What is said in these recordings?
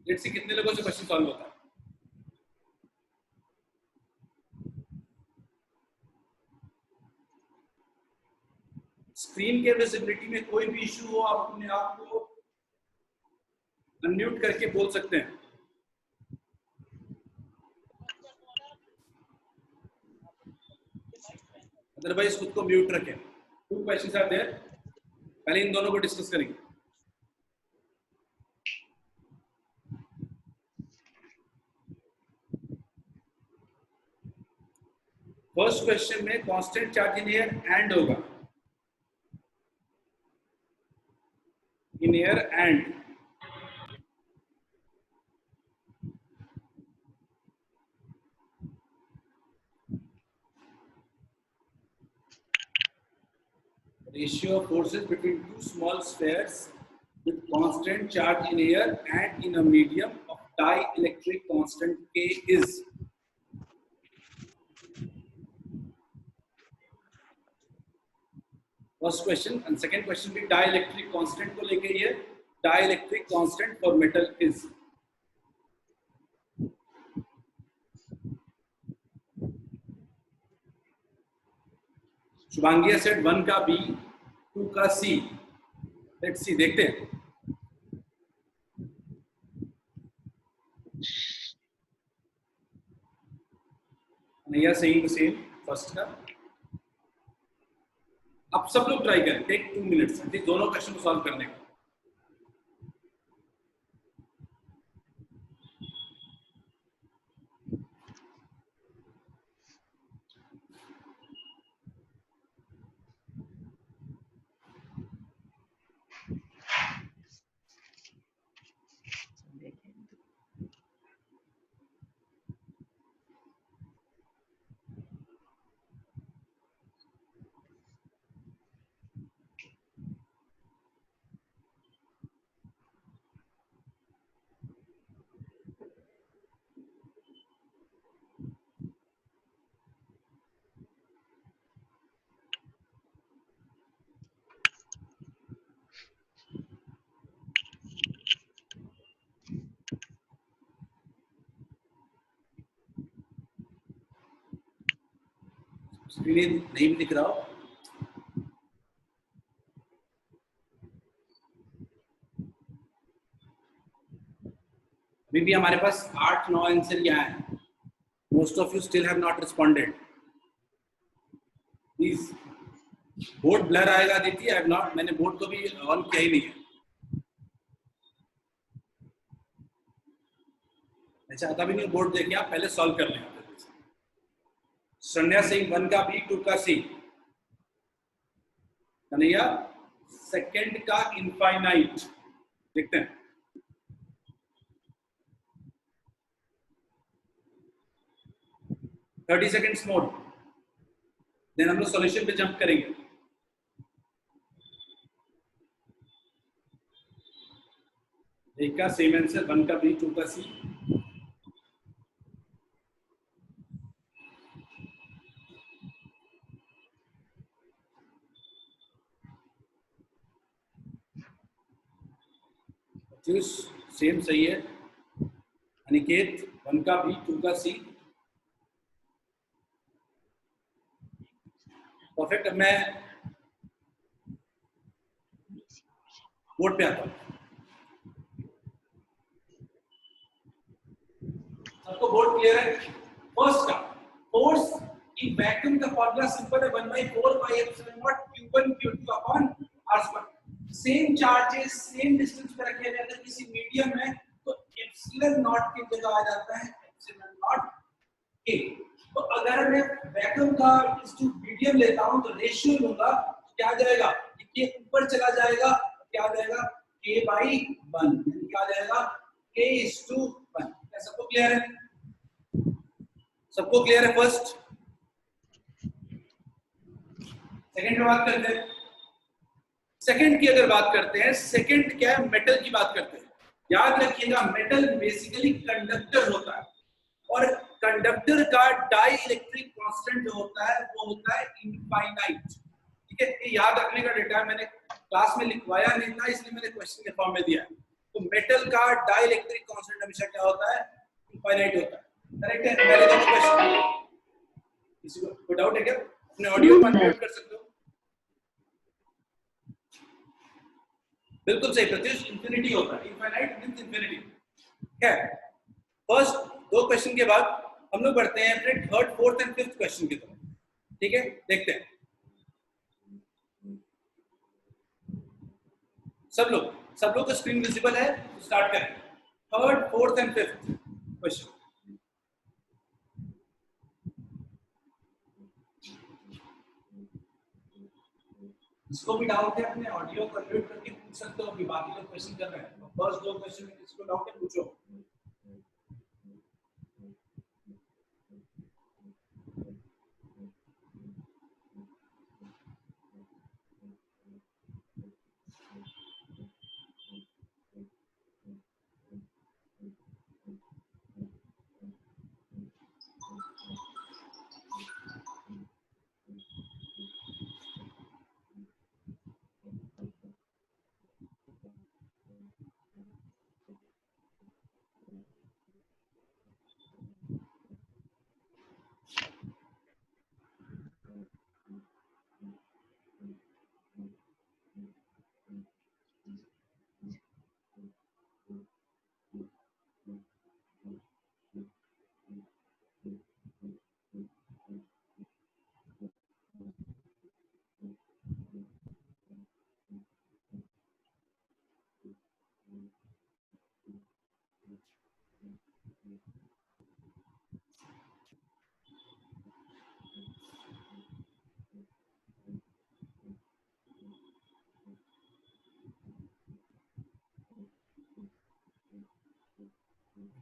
Let's see कितने लोगों से क्वेश्चन सॉल्व होता है। स्क्रीन के विजिबिलिटी में कोई भी इशू हो, आप अपने आप को अनम्यूट करके बोल सकते हैं। अदरवाइज खुद को म्यूट रखें। 2 क्वेश्चंस आर देयर, पहले इन दोनों को डिस्कस करेंगे। फर्स्ट क्वेश्चन में constant charge in air and होगा, in air and ratio of forces between two small spheres with constant charge in air and in a medium of dielectric constant K is. First question and second question भी dielectric constant को लेके ही है। Dielectric constant for metal is. Shubhangi set 1 का B, 2 का C। Let's see, देखते हैं। नैया same first का। अब सब लोग ट्राई करें, टेक 2 मिनट्स दोनों क्वेश्चन को सॉल्व करने का। स्क्रीन नहीं भी दिख रहा हो, अभी भी हमारे पास 8-9 आंसर यहाँ है। Most of you still have not responded. Please, board blur आएगा दीदी, आई हैव नॉट, मैंने बोर्ड को भी ऑन किया ही नहीं है। मैं चाहता भी नहीं बोर्ड देखिए, आप पहले सॉल्व कर लें। संध्या सिंह 1 का B, 2 का C। कन्हैया सेकंड का इनफाइनाइट, देखते हैं। थर्टी सेकेंड्स मोर, देन हम लोग सॉल्यूशन पे जंप करेंगे। एक का सेम आंसर, 1 का B, 2 का C। सेम सही है। अनिकेत 1 का B, 2 का C। परफेक्ट। अब मैं बोर्ड पे आता हूं। सबको बोर्ड क्लियर है? फर्स्ट का फोर्स इन वैक्यूम का फॉर्मूला सिंपल है, 1/4 pi epsilon not q1 q2 upon r²। Same charges same distance पे रखे हैं। अगर किसी मीडियम है तो एप्सिलॉन नॉट की जगह आ जाता है एप्सिलॉन नॉट k। तो अगर मैं वैक्यूम का मीडियम लेता हूं तो रेशियो लूंगा, क्या आ जाएगा, ये ऊपर चला जाएगा, क्या आ जाएगा k/1, क्या आ जाएगा k/1। क्या सबको क्लियर है? सबको क्लियर है? फर्स्ट सेकंड में बात करते हैं। सेकंड की अगर बात करते हैं, सेकंड क्या है, मेटल की बात करते हैं। याद रखिएगा मेटल बेसिकली कंडक्टर होता है और कंडक्टर का डाई इलेक्ट्रिक कांस्टेंट जो होता है वो होता है इनफाइनाइट। ठीक है, ये याद रखने का डेटा है, मैंने क्लास में लिखवाया नहीं था इसलिए मैंने क्वेश्चन के फॉर्म में दिया है। तो तो मेटल का डाइलेक्ट्रिक कांस्टेंट हमेशा क्या होता है? इनफाइनाइट होता है। करेक्ट है? पहले दोनों क्वेश्चन किसी को कोई डाउट है क्या? अपने ऑडियो को अनम्यूट कर सकते हो। बिल्कुल सही प्रत्युष, इंफिनिटी होता है, इनफाइनाइट मींस इंफिनिटी। क्या फर्स्ट दो क्वेश्चन के बाद हम लोग बढ़ते हैं अपने third, fourth and fifth question की तरफ। ठीक है, देखते हैं सब लोग का स्क्रीन विजिबल है? तो स्टार्ट करें third, fourth and fifth question. जिसको भी डाउट है अपने ऑडियो को अनम्यूट करके पूछ सकते हो। अभी बाकी लोग क्वेश्चन कर रहे हैं, तो फर्स्ट दो क्वेश्चन में किसको डाउट है पूछो।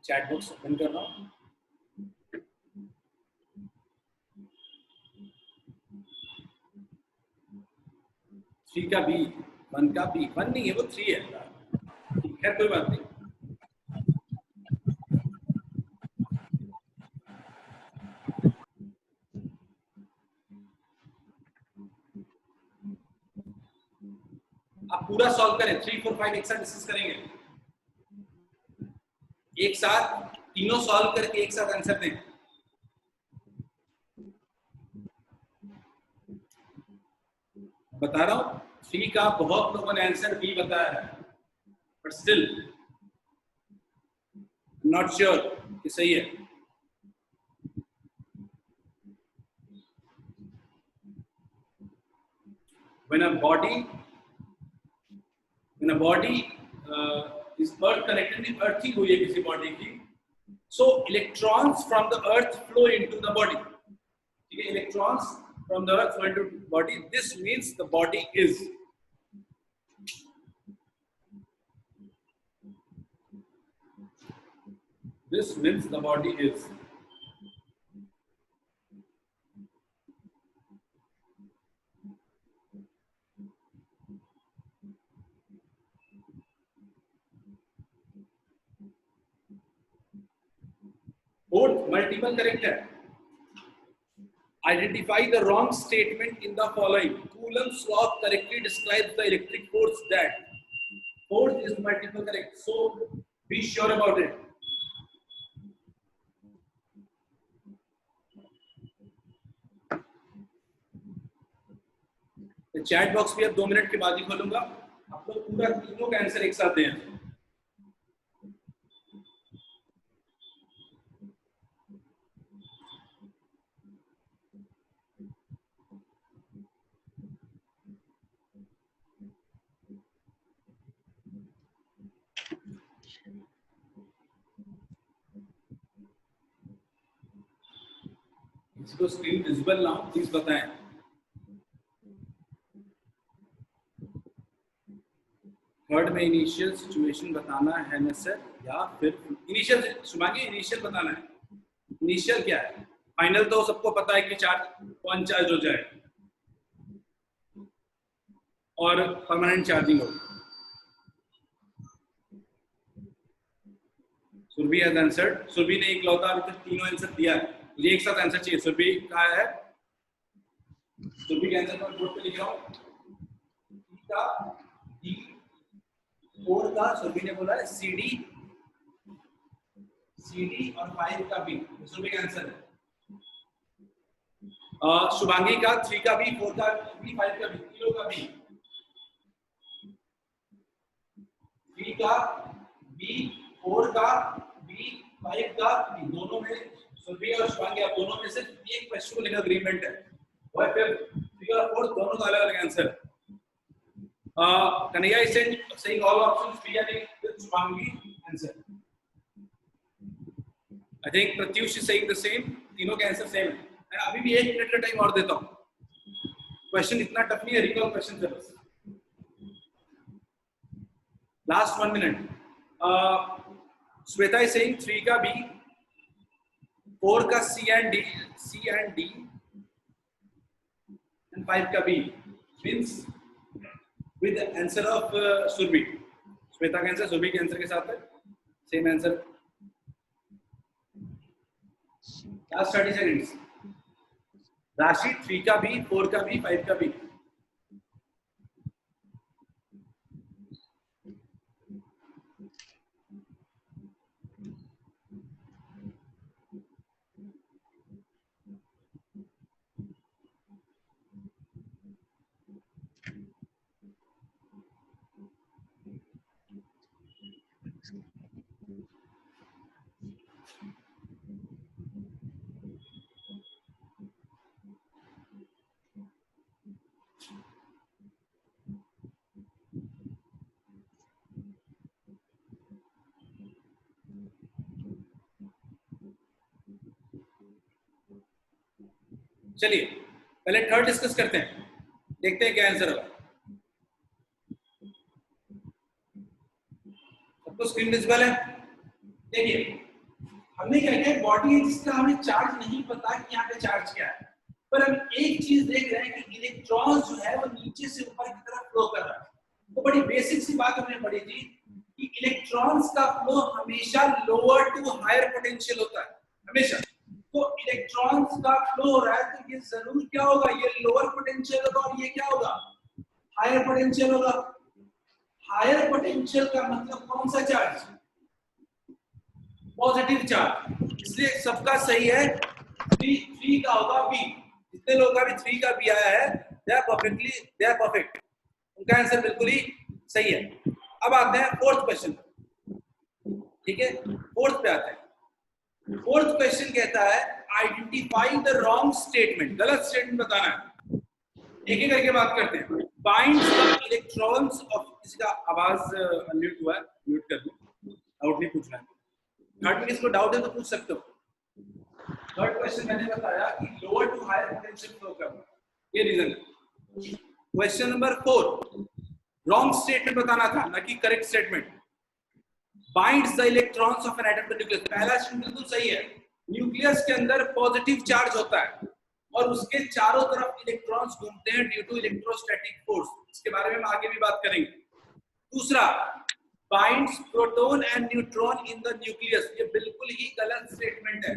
चैट बॉक्स ओपन कर रहा हूं। थ्री का बी, वन का बी, वन नहीं है वो थ्री है। ठीक है, कोई बात नहीं। आप पूरा सॉल्व करें, 3, 4, 5 एक साथ डिस्कस करेंगे, एक साथ तीनों सॉल्व करके एक साथ आंसर दें। बता रहा हूं 3 का बहुत लोगों ने आंसर बी बताया है, बट स्टिल नॉट श्योर कि सही है। When a body is earth connected, earthing हुई है किसी बॉडी की, so electrons from the earth flow into the body. ठीक है, electrons from the earth flow into body. This means the body is. This means the body is. Fourth, multiple correct है. Identify the wrong statement in the following. Coulomb's law correctly describes the electric force that. Fourth is multiple correct. So be sure about it. Chat box भी अब 2 minute के बाद ही खोलूंगा। आप लोग पूरा तीनों का आंसर एक साथ दें। इसको स्क्रीन विजिबल ना हो प्लीज बताएं। थर्ड में इनिशियल सिचुएशन बताना है ना सर, या फिर इनिशियल शुभांगी इनिशियल बताना है। इनिशियल क्या है? फाइनल तो सबको पता है कि चार्ज कौन चार्ज हो जाए और परमानेंट चार्जिंग हो। Surabhi has answered. सुरभि ने एक लौता अभी तक तीनों आंसर दिया है, मुझे एक साथ आंसर चाहिए। सुरभि कहा है? सुरभि के आंसर पर बोर्ड पे लिख रहा हूं। 4 का सुरभि ने बोला है CD और 5 का B, सुरभि का आंसर है। शुभांगी का 3 का B, 4 का B, 5 का B, तीनों का B, 3 का B, 4 का B, 5 का B, दोनों में सुरभि और शुभांगी आप दोनों में से एक क्वेश्चन को लेकर अग्रीमेंट है, और फिर 3 और 4 दोनों का अलग अलग आंसर है। Kanhaiya is saying all options B and Shubhangi answer. I think Pratyush is saying the same. तीनों के आंसर सेम है। मैं अभी भी 1 मिनट का टाइम और देता हूँ। क्वेश्चन इतना टफ नहीं है, रिकॉल क्वेश्चन है बस। Last 1 minute. Shweta is saying 3 का B, 4 का C and D, and 5 का B. Means with the answer of Surbi. Shweta का आंसर सुरभि के आंसर के साथ है, सेम आंसर। Last 30 seconds. राशि 3 का B, 4 का B, 5 का B। चलिए पहले थर्ड डिस्कस करते हैं, देखते हैं क्या आंसर होगा। सबको स्क्रीन विजिबल है? देखिए हमने क्या किया, बॉडी है जिसका हमें चार्ज नहीं पता कि यहाँ पे चार्ज क्या है, पर हम एक चीज देख रहे हैं कि इलेक्ट्रॉन जो है वो नीचे से ऊपर की तरफ फ्लो कर रहा है। तो बड़ी बेसिक सी बात हमने पढ़ी थी कि इलेक्ट्रॉन्स का फ्लो हमेशा लोअर टू हायर पोटेंशियल होता है, हमेशा। तो इलेक्ट्रॉन्स का फ्लो हो रहा है तो ये जरूर क्या होगा, ये लोअर पोटेंशियल होगा और ये क्या होगा, हायर पोटेंशियल होगा। हायर पोटेंशियल का मतलब कौन सा चार्ज, पॉजिटिव चार्ज, इसलिए सबका सही है। 3 का होगा बी, जितने लोगों का भी 3 का बी आया है दे आर परफेक्ट, उनका आंसर बिल्कुल ही सही है। अब आते हैं फोर्थ क्वेश्चन, ठीक है, फोर्थ पे आते हैं। फोर्थ क्वेश्चन कहता है आइडेंटिफाई द रॉन्ग स्टेटमेंट, गलत स्टेटमेंट बताना है। एक एक करके बात करते हैं। बाइंड्स द इलेक्ट्रॉन्स ऑफ, इसका आवाज अनम्यूट हुआ है, म्यूट कर दूं, डाउट नहीं पूछना है। थर्ड में किसको डाउट है तो पूछ सकते हो। थर्ड क्वेश्चन मैंने बताया कि lower to higher potential flow करना, ये रीजन है। क्वेश्चन नंबर 4 रॉन्ग स्टेटमेंट बताना था, ना कि correct statement. Binds the electrons of an atom to nucleus, पहला स्टेटमेंट बिल्कुल सही है। न्यूक्लियस के अंदर पॉजिटिव चार्ज होता है और उसके चारों तरफ इलेक्ट्रॉन्स घूमते हैं ड्यू टू इलेक्ट्रोस्टैटिक फोर्स, इसके बारे में हम आगे भी बात करेंगे। दूसरा, binds proton and neutron in the nucleus, ये बिल्कुल ही गलत स्टेटमेंट है।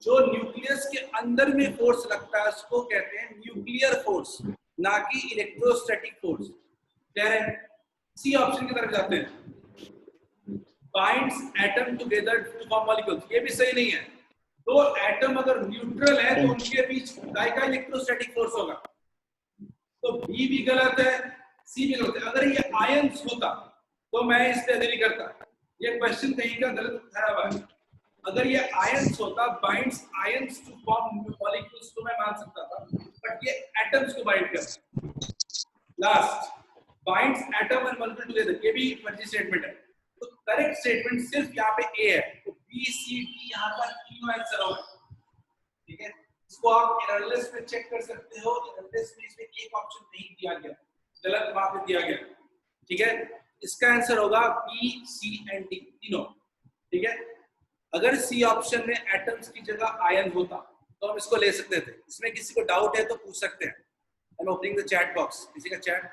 जो न्यूक्लियस के अंदर में फोर्स लगता है उसको कहते हैं न्यूक्लियर फोर्स, ना कि इलेक्ट्रोस्टैटिक फोर्स। क्लियर है? सी ऑप्शन की तरफ जाते हैं। Binds atom together to form molecules, ये भी सही नहीं है। दो एटम अगर न्यूट्रल है तो उनके बीच काय का इलेक्ट्रोस्टैटिक फोर्स होगा, तो बी भी गलत है, सी भी गलत है। अगर ये आयंस होता तो मैं इस पे एग्री करता, ये क्वेश्चन कहीं का गलत उठाया हुआ है। अगर ये आयंस होता, binds ions to form molecules, तो मैं मान सकता था, बट ये एटम्स को बाइंड करता है। Last, binds atom and molecule together, ये भी फर्जी स्टेटमेंट है। तो करेक्ट स्टेटमेंट सिर्फ यहाँ पे ए है, तो बी सी डी यहाँ पर तीनों आंसर होगा, ठीक है। इसको आप एररलेस पे चेक कर सकते हो, एररलेस में इसमें एक ऑप्शन नहीं दिया गया, गलत वहां पे दिया गया, ठीक है। इसका आंसर होगा बी सी एंड डी तीनों, ठीक है। अगर सी ऑप्शन में एटम्स की जगह आयन होता तो हम इसको ले सकते थे। इसमें किसी को डाउट है तो पूछ सकते हैं। I am opening the chat box, किसी का चैट।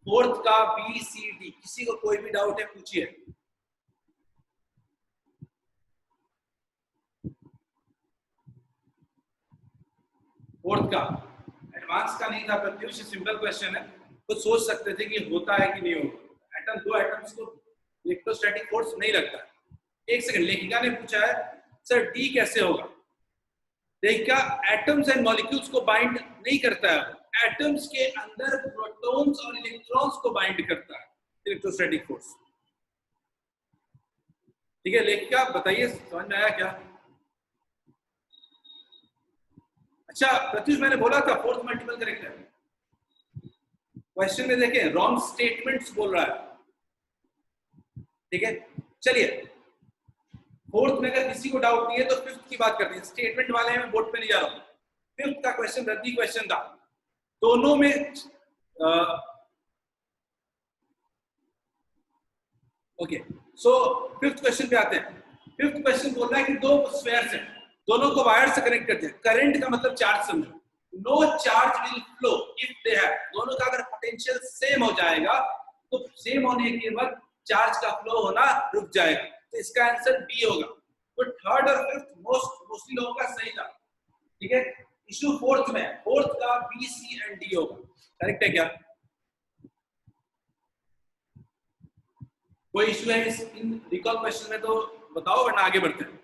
फोर्थ का बी सी डी, किसी को कोई भी डाउट है पूछिए। फोर्थ का एडवांस का नहीं था प्रत्युष, सिंपल क्वेश्चन है, तो सोच सकते थे कि होता है कि नहीं होता। एटम, दो एटम्स को इलेक्ट्रोस्टैटिक फोर्स नहीं लगता। एक सेकंड, लेखिका ने पूछा है सर डी कैसे होगा? लेखिका एटम्स एंड मॉलिक्यूल्स को बाइंड नहीं करता है, एटम्स के अंदर प्रोटॉन्स और इलेक्ट्रॉन्स को बाइंड करता है इलेक्ट्रोस्टैटिक फोर्स। ठीक है लेखिका, बताइए समझ में आया क्या? अच्छा प्रत्युष, मैंने बोला था फोर्थ मल्टीपल करेक्ट है। क्वेश्चन में देखें रॉन्ग स्टेटमेंट्स बोल रहा है। ठीक है चलिए, फोर्थ में अगर किसी को डाउट नहीं है तो फिफ्थ की बात करते हैं। स्टेटमेंट वाले हैं, मैं बोर्ड पे नहीं जा रहा हूं। फिफ्थ का क्वेश्चन रद्दी क्वेश्चन था, दोनों में ओके। सो फिफ्थ क्वेश्चन पे आते हैं। फिफ्थ क्वेश्चन बोल रहा है कि दो स्फेयर्स हैं, दोनों को वायर से कनेक्ट करते हैं। करंट का मतलब चार्ज समझो। No charge will flow if they have, दोनों का अगर पोटेंशियल सेम हो जाएगा तो सेम होने के बाद चार्ज का फ्लो होना रुक जाएगा। तो इसका आंसर बी होगा। तो थर्ड और फिफ्थ मोस्टली लोगों का सही था। ठीक है, इशू फोर्थ में, फोर्थ का बी सी एंड डी होगा। करेक्ट है क्या? कोई इशू है इस इन रिकॉल क्वेश्चन में तो बताओ, वरना आगे बढ़ते हैं।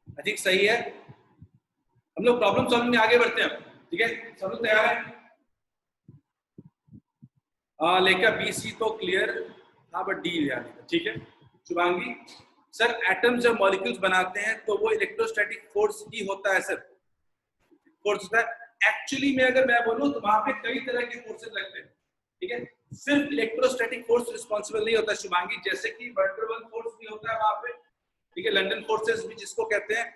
आई थिंक सही है, हम लोग प्रॉब्लम सॉल्विंग में आगे बढ़ते हैं। ठीक है, सब लोग तैयार है? लेकर बी सी तो क्लियर था, बट डी ध्यान। ठीक है शुभांगी, सर एटम्स जब मॉलिक्यूल्स बनाते हैं तो वो इलेक्ट्रोस्टैटिक फोर्स ही होता है सर, फोर्स होता है। एक्चुअली में अगर मैं बोलूं तो वहां पे कई तरह के फोर्सेस लगते हैं। ठीक है, सिर्फ इलेक्ट्रोस्टैटिक फोर्स रिस्पॉन्सिबल नहीं होता शुभांगी, जैसे कि वंडरबल फोर्स भी होता है वहां पे। ठीक है, लंदन फोर्सेस भी जिसको कहते हैं,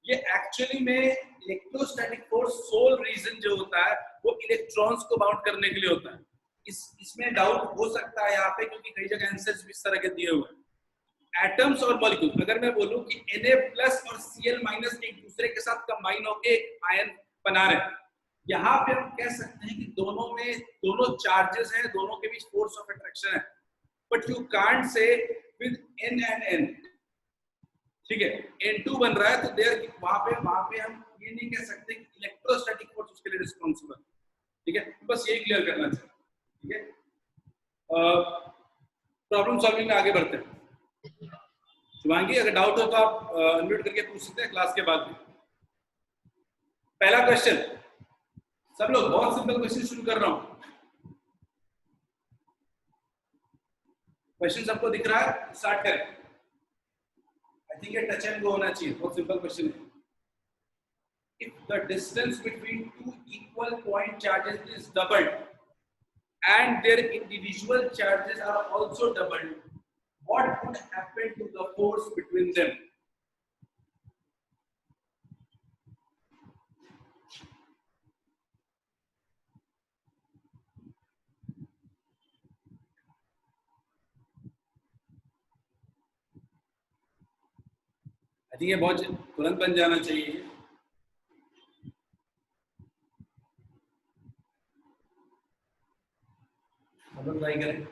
ये एक्चुअली में इलेक्ट्रोस्टैटिक फोर्स सोल रीजन जो होता है वो इलेक्ट्रॉन्स को बाउंड करने के लिए होता है। इसमें डाउट हो सकता है यहाँ पे, क्योंकि कई जगह आंसर्स भी इस तरह के दिए हुए हैं। एटम्स और मॉलिक्यूल, अगर मैं बोलूं कि Na+ और Cl- एक दूसरे के साथ कंबाइन होके आयन बना रहे हैं, यहाँ पे हम कह सकते हैं कि दोनों में दोनों चार्जेस हैं, दोनों के बीच फोर्स ऑफ अट्रैक्शन है। But you can't say with N and N। ठीक है, N2 बन रहा है तो देयर वहां पे हम ये नहीं कह सकते कि इलेक्ट्रोस्टैटिक फोर्स उसके लिए रिस्पॉन्सिबल। ठीक है, बस ये क्लियर करना चाहिए। ठीक है, प्रॉब्लम सॉल्विंग में आगे बढ़ते हैं। शुभांगी, अगर डाउट हो तो आप अनम्यूट करके पूछ सकते हैं क्लास के बाद में। पहला क्वेश्चन, सब लोग, बहुत सिंपल क्वेश्चन शुरू कर रहा हूं। क्वेश्चन सबको दिख रहा है? स्टार्ट करें। आई थिंक ये टच एंड गो होना चाहिए, बहुत सिंपल क्वेश्चन है। If the distance between two equal point charges is doubled and their individual charges are also doubled, what would happen to the force between them? I think ये बहुत तुरंत बन जाना चाहिए। हम लोग ट्राई करें।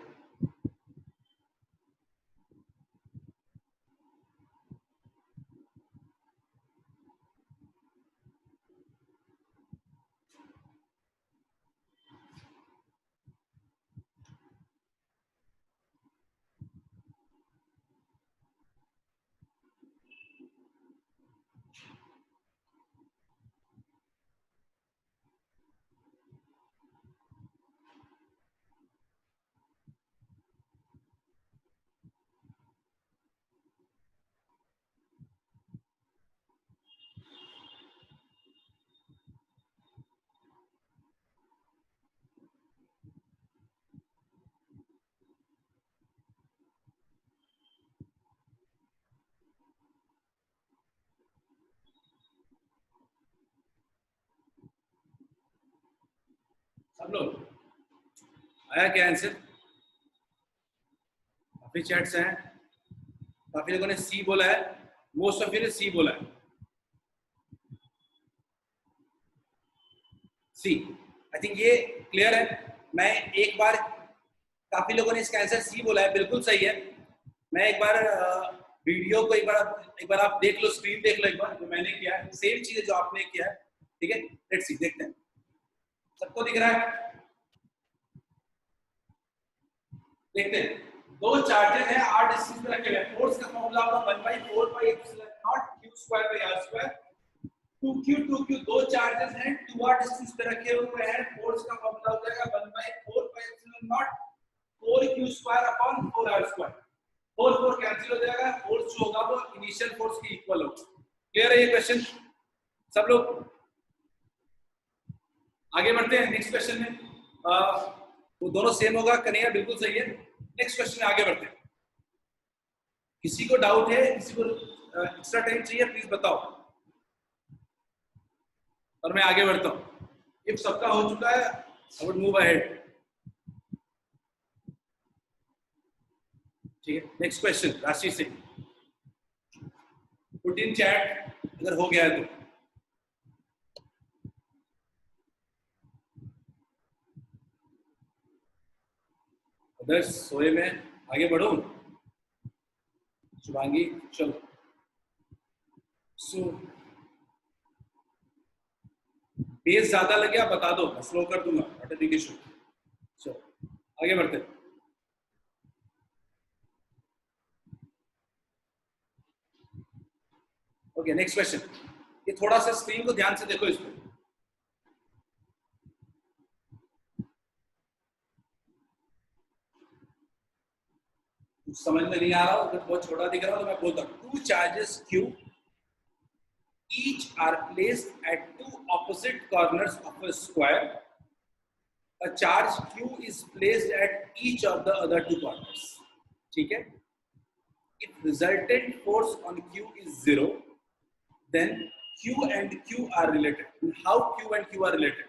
सब लोग आया क्या आंसर? काफी चैट्स हैं, काफी लोगों ने सी बोला है, मोस्ट ऑफ यू ने सी बोला है। सी, आई थिंक ये क्लियर है। मैं एक बार, काफी लोगों ने इसका आंसर सी बोला है, बिल्कुल सही है। मैं एक बार वीडियो को एक बार आप देख लो, स्क्रीन देख लो एक बार, जो मैंने किया है सेम चीज जो आपने किया है। ठीक है, लेट्स सी, देखते हैं सबको दिख रहा है। देखते हैं, दो चार्जेस हैं r डिस्टेंस पे रखे हुए हैं। फोर्स का फॉर्मूला होगा 1/4 pi epsilon not q square by r square. 2q दो चार्जेस हैं 2r डिस्टेंस पे रखे हुए हैं। फोर्स का फॉर्मूला हो जाएगा 1/4 pi epsilon not 4q square upon 4r square. 4 cancel हो जाएगा, फोर्स जो होगा वो इनिशियल फोर्स के इक्वल होगा। क्लियर है ये क्वेश्चन सब लोग? आगे बढ़ते हैं नेक्स्ट क्वेश्चन में। वो दोनों सेम होगा, कन्हैया बिल्कुल सही है। नेक्स्ट क्वेश्चन में आगे बढ़ते हैं। किसी को डाउट है, किसी को एक्स्ट्रा टाइम चाहिए, प्लीज बताओ और मैं आगे बढ़ता हूं। इफ सबका हो चुका है आई वुड मूव अहेड। ठीक है, नेक्स्ट क्वेश्चन राशि से पुट इन चैट अगर हो गया है तो। अदर्स सोए में आगे बढ़ो। शुभांगी चलो। सो बेस ज्यादा लगे आप बता दो, मैं स्लो कर दूंगा, नॉट ए बिग इशू। चलो आगे बढ़ते हैं। Okay next question. ये थोड़ा सा स्क्रीन को ध्यान से देखो इसमें। कुछ समझ में नहीं आ रहा हो, अगर बहुत छोटा दिख रहा हो तो मैं बोलता हूँ। Two charges Q each are placed at two opposite corners of a square. A charge Q is placed at each of the other two corners. ठीक है? If resultant force on Q is zero, then Q and Q are related. How Q and Q are related?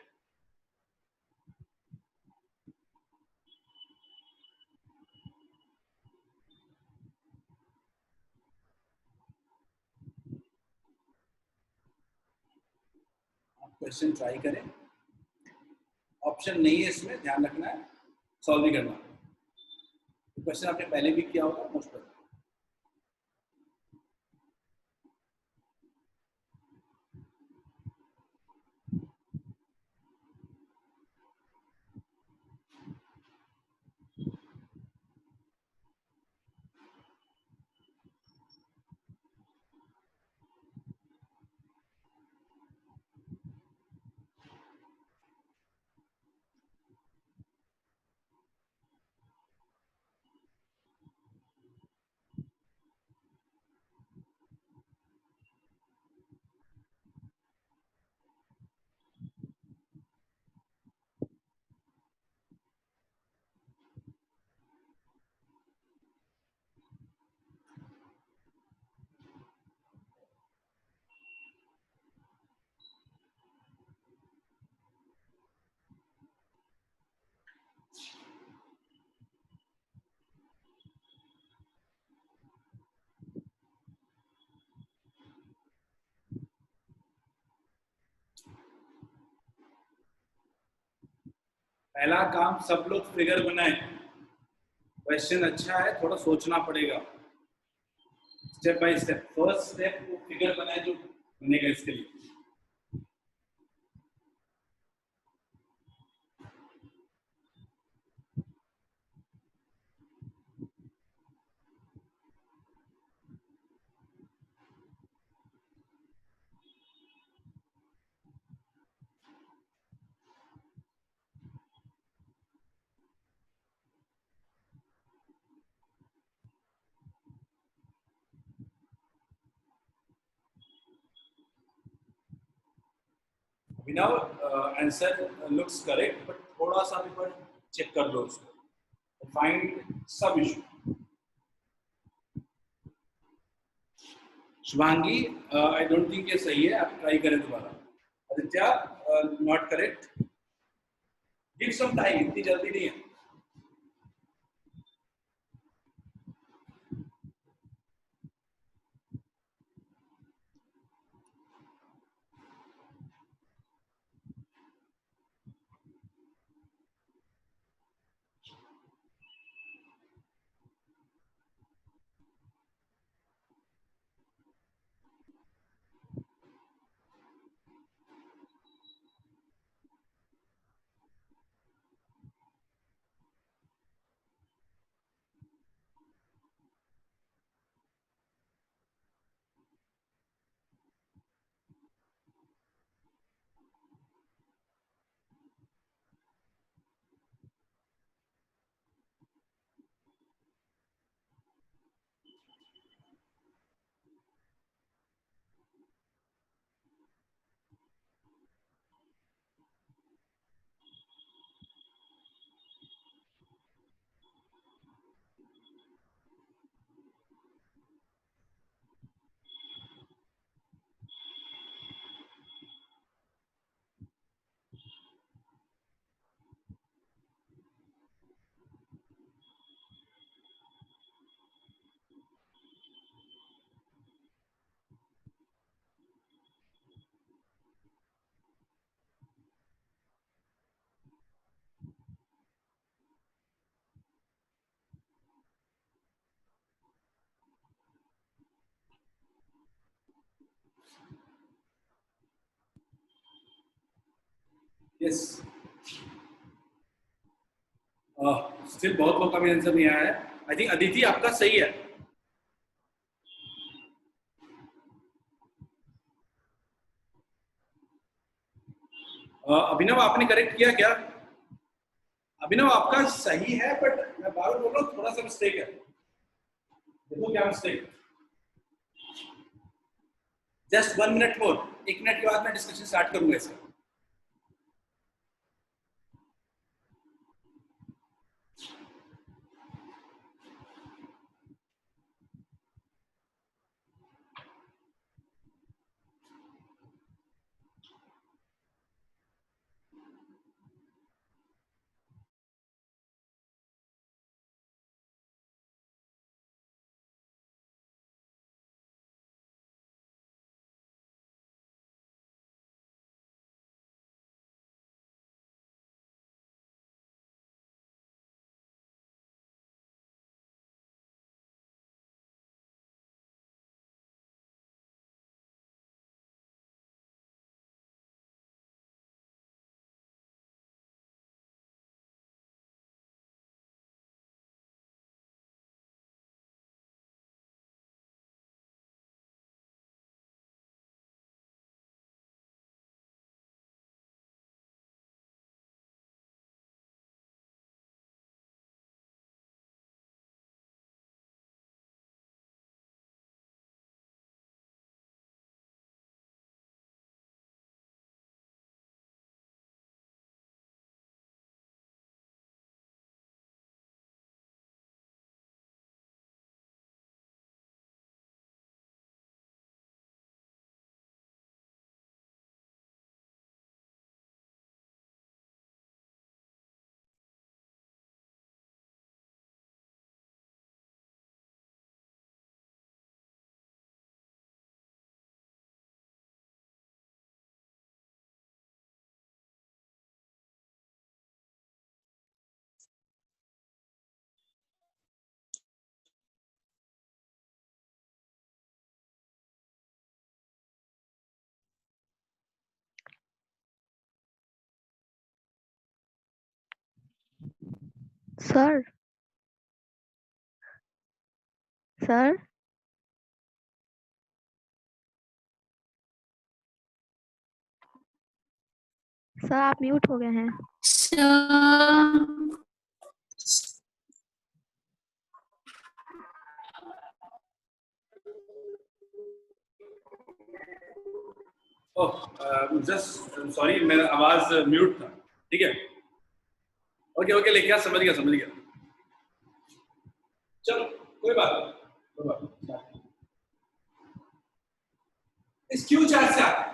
Question try करें। Option नहीं है इसमें, ध्यान रखना है, solve भी करना। क्वेश्चन आपने पहले भी किया होगा मोस्ट प्रोबेबली। पहला काम सब लोग फिगर बनाए। क्वेश्चन अच्छा है, थोड़ा सोचना पड़ेगा step by step. First step वो फिगर बनाए जो बनेगा इसके लिए। Now answer looks correct, but थोड़ा सा भी पर चेक कर लो उसको। Find some issue. Shubhangi I don't think ये सही है, आप ट्राई करें दोबारा। Aditya not correct. Give some time, इतनी जल्दी नहीं है। यस, स्टिल बहुत लोग का भी आंसर नहीं आया है। आई थिंक अदिति आपका सही है। अभिनव आपने करेक्ट किया क्या? अभिनव आपका सही है, बट मैं बार बोल रहा हूँ थोड़ा सा मिस्टेक है। देखो क्या मिस्टेक। जस्ट 1 मिनट मोर, 1 मिनट के बाद मैं डिस्कशन स्टार्ट करूंगा इसका। सर सर सर आप म्यूट हो गए हैं। ओह जस्ट सॉरी, मेरा आवाज म्यूट था। ठीक है, ओके ओके, लेके आ, समझ गया समझ गया। चलो कोई बात नहीं, कोई बात नहीं। इस क्यू चार्ज से आता है।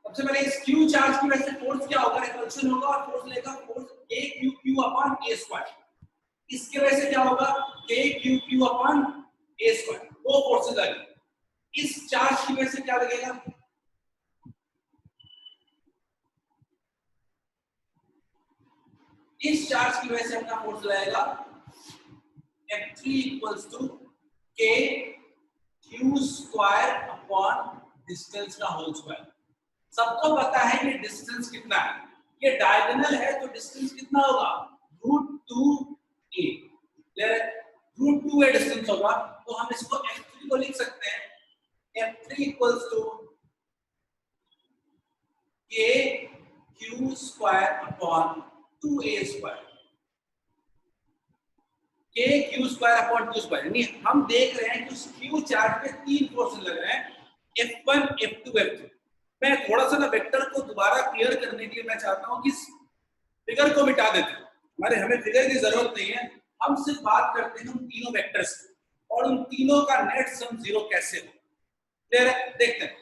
सबसे पहले इस क्यू चार्ज की वजह से फोर्स क्या होगा, रिपल्शन होगा, और फोर्स लेगा फोर्स a q q अपॉन a स्क्वायर। इसके वजह से क्या होगा, k q q अपॉन a स्क्वायर। वो फोर्सेस लगेंगे। इस चार्ज की वजह से क्या लगेगा, इस चार्ज की वजह से अपना फोर्स लगेगा F3 equals to k q square upon distance का होल स्क्वायर। सबको पता है ये डिस्टेंस कितना है, ये डायगोनल है तो डिस्टेंस कितना होगा, √2a। √2a डिस्टेंस होगा, तो हम इसको f3 को लिख सकते हैं f3 equals to k q square upon 2a square. k q square upon 2 square, यानी हम देख रहे हैं कि उस q चार्ज पे 3 फोर्स लग रहे हैं, F1 F2 F3। मैं थोड़ा सा ना वेक्टर को दोबारा क्लियर करने के लिए मैं चाहता हूं कि इस फिगर को मिटा देते हैं। हमें फिगर की जरूरत नहीं है, हम सिर्फ बात करते हैं उन तीनों वेक्टर्स की, और उन तीनों का नेट सम 0 कैसे हो। क्लियर है, देखते हैं।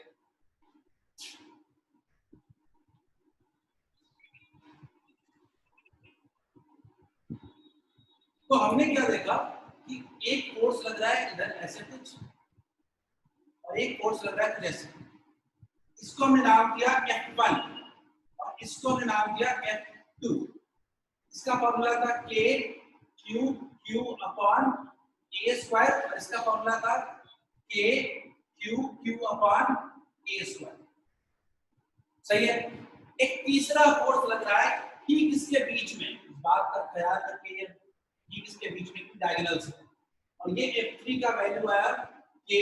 तो हमने क्या देखा कि एक फोर्स लग रहा है इधर ऐसे कुछ, और एक फोर्स लग रहा है कुछ ऐसे। इसको हमने नाम दिया F1 और इसको हमने नाम दिया F2। इसका फॉर्मूला था k q q अपॉन a स्क्वायर, और इसका फॉर्मूला था k q q अपॉन a स्क्वायर। सही है। एक तीसरा फोर्स लग रहा है ठीक इसके बीच में, इस बात का ख्याल रखिए, ये ठीक इसके बीच में डायगोनल से, और ये F3 का वैल्यू आया k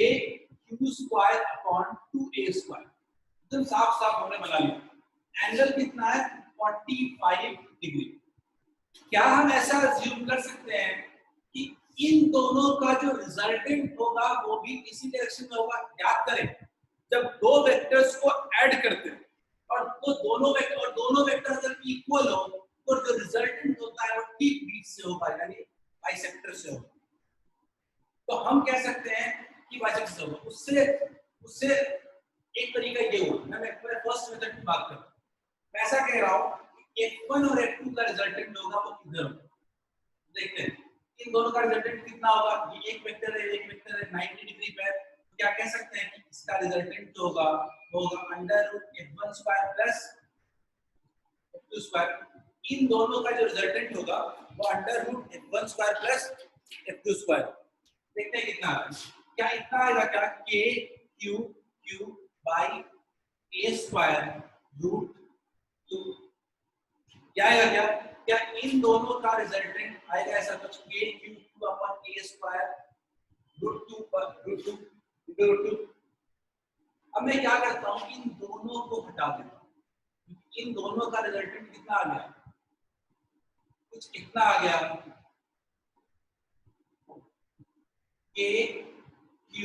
q square upon 2a square, एकदम साफ साफ हमने बना लिया। एंगल कितना है 45 डिग्री। क्या हम ऐसा अज्यूम कर सकते हैं कि इन दोनों का जो रिजल्टेंट होगा वो भी इसी डायरेक्शन में होगा? याद करें, जब दो वेक्टर्स को ऐड करते हैं और वो दोनों वेक्टर अगर इक्वल हो तो जो रिजल्टेंट होता है वो ठीक बीच से होगा, यानी बाइसेक्टर से होगा। तो हम कह सकते हैं कि बाइसेक्टर से होगा। उससे उससे एक तरीका ये होगा, मैं फर्स्ट मेथड की बात करता हूं, मैं ऐसा कह रहा हूं कि F1 और F2 का रिजल्टेंट होगा वो किधर होगा। देखते हैं इन दोनों का रिजल्टेंट कितना होगा। ये एक वेक्टर है 90 डिग्री पे, तो क्या कह सकते हैं कि इसका रिजल्टेंट जो होगा वो होगा under root f1 square plus f2 square. इन दोनों का जो रिजल्टेंट होगा वो under root f1 square plus f2 square. देखते हैं कितना आएगा। क्या इतना आएगा क्या k q q by a square root 2। क्या आएगा क्या इन दोनों का रिजल्टेंट आएगा ऐसा कुछ k q अपॉन a स्क्वायर रूट 2 पर रूट 2। अब मैं क्या करता हूं, इन दोनों को हटा देता हूं, इन दोनों का रिजल्टेंट कितना आ गया, कुछ कितना आ गया k q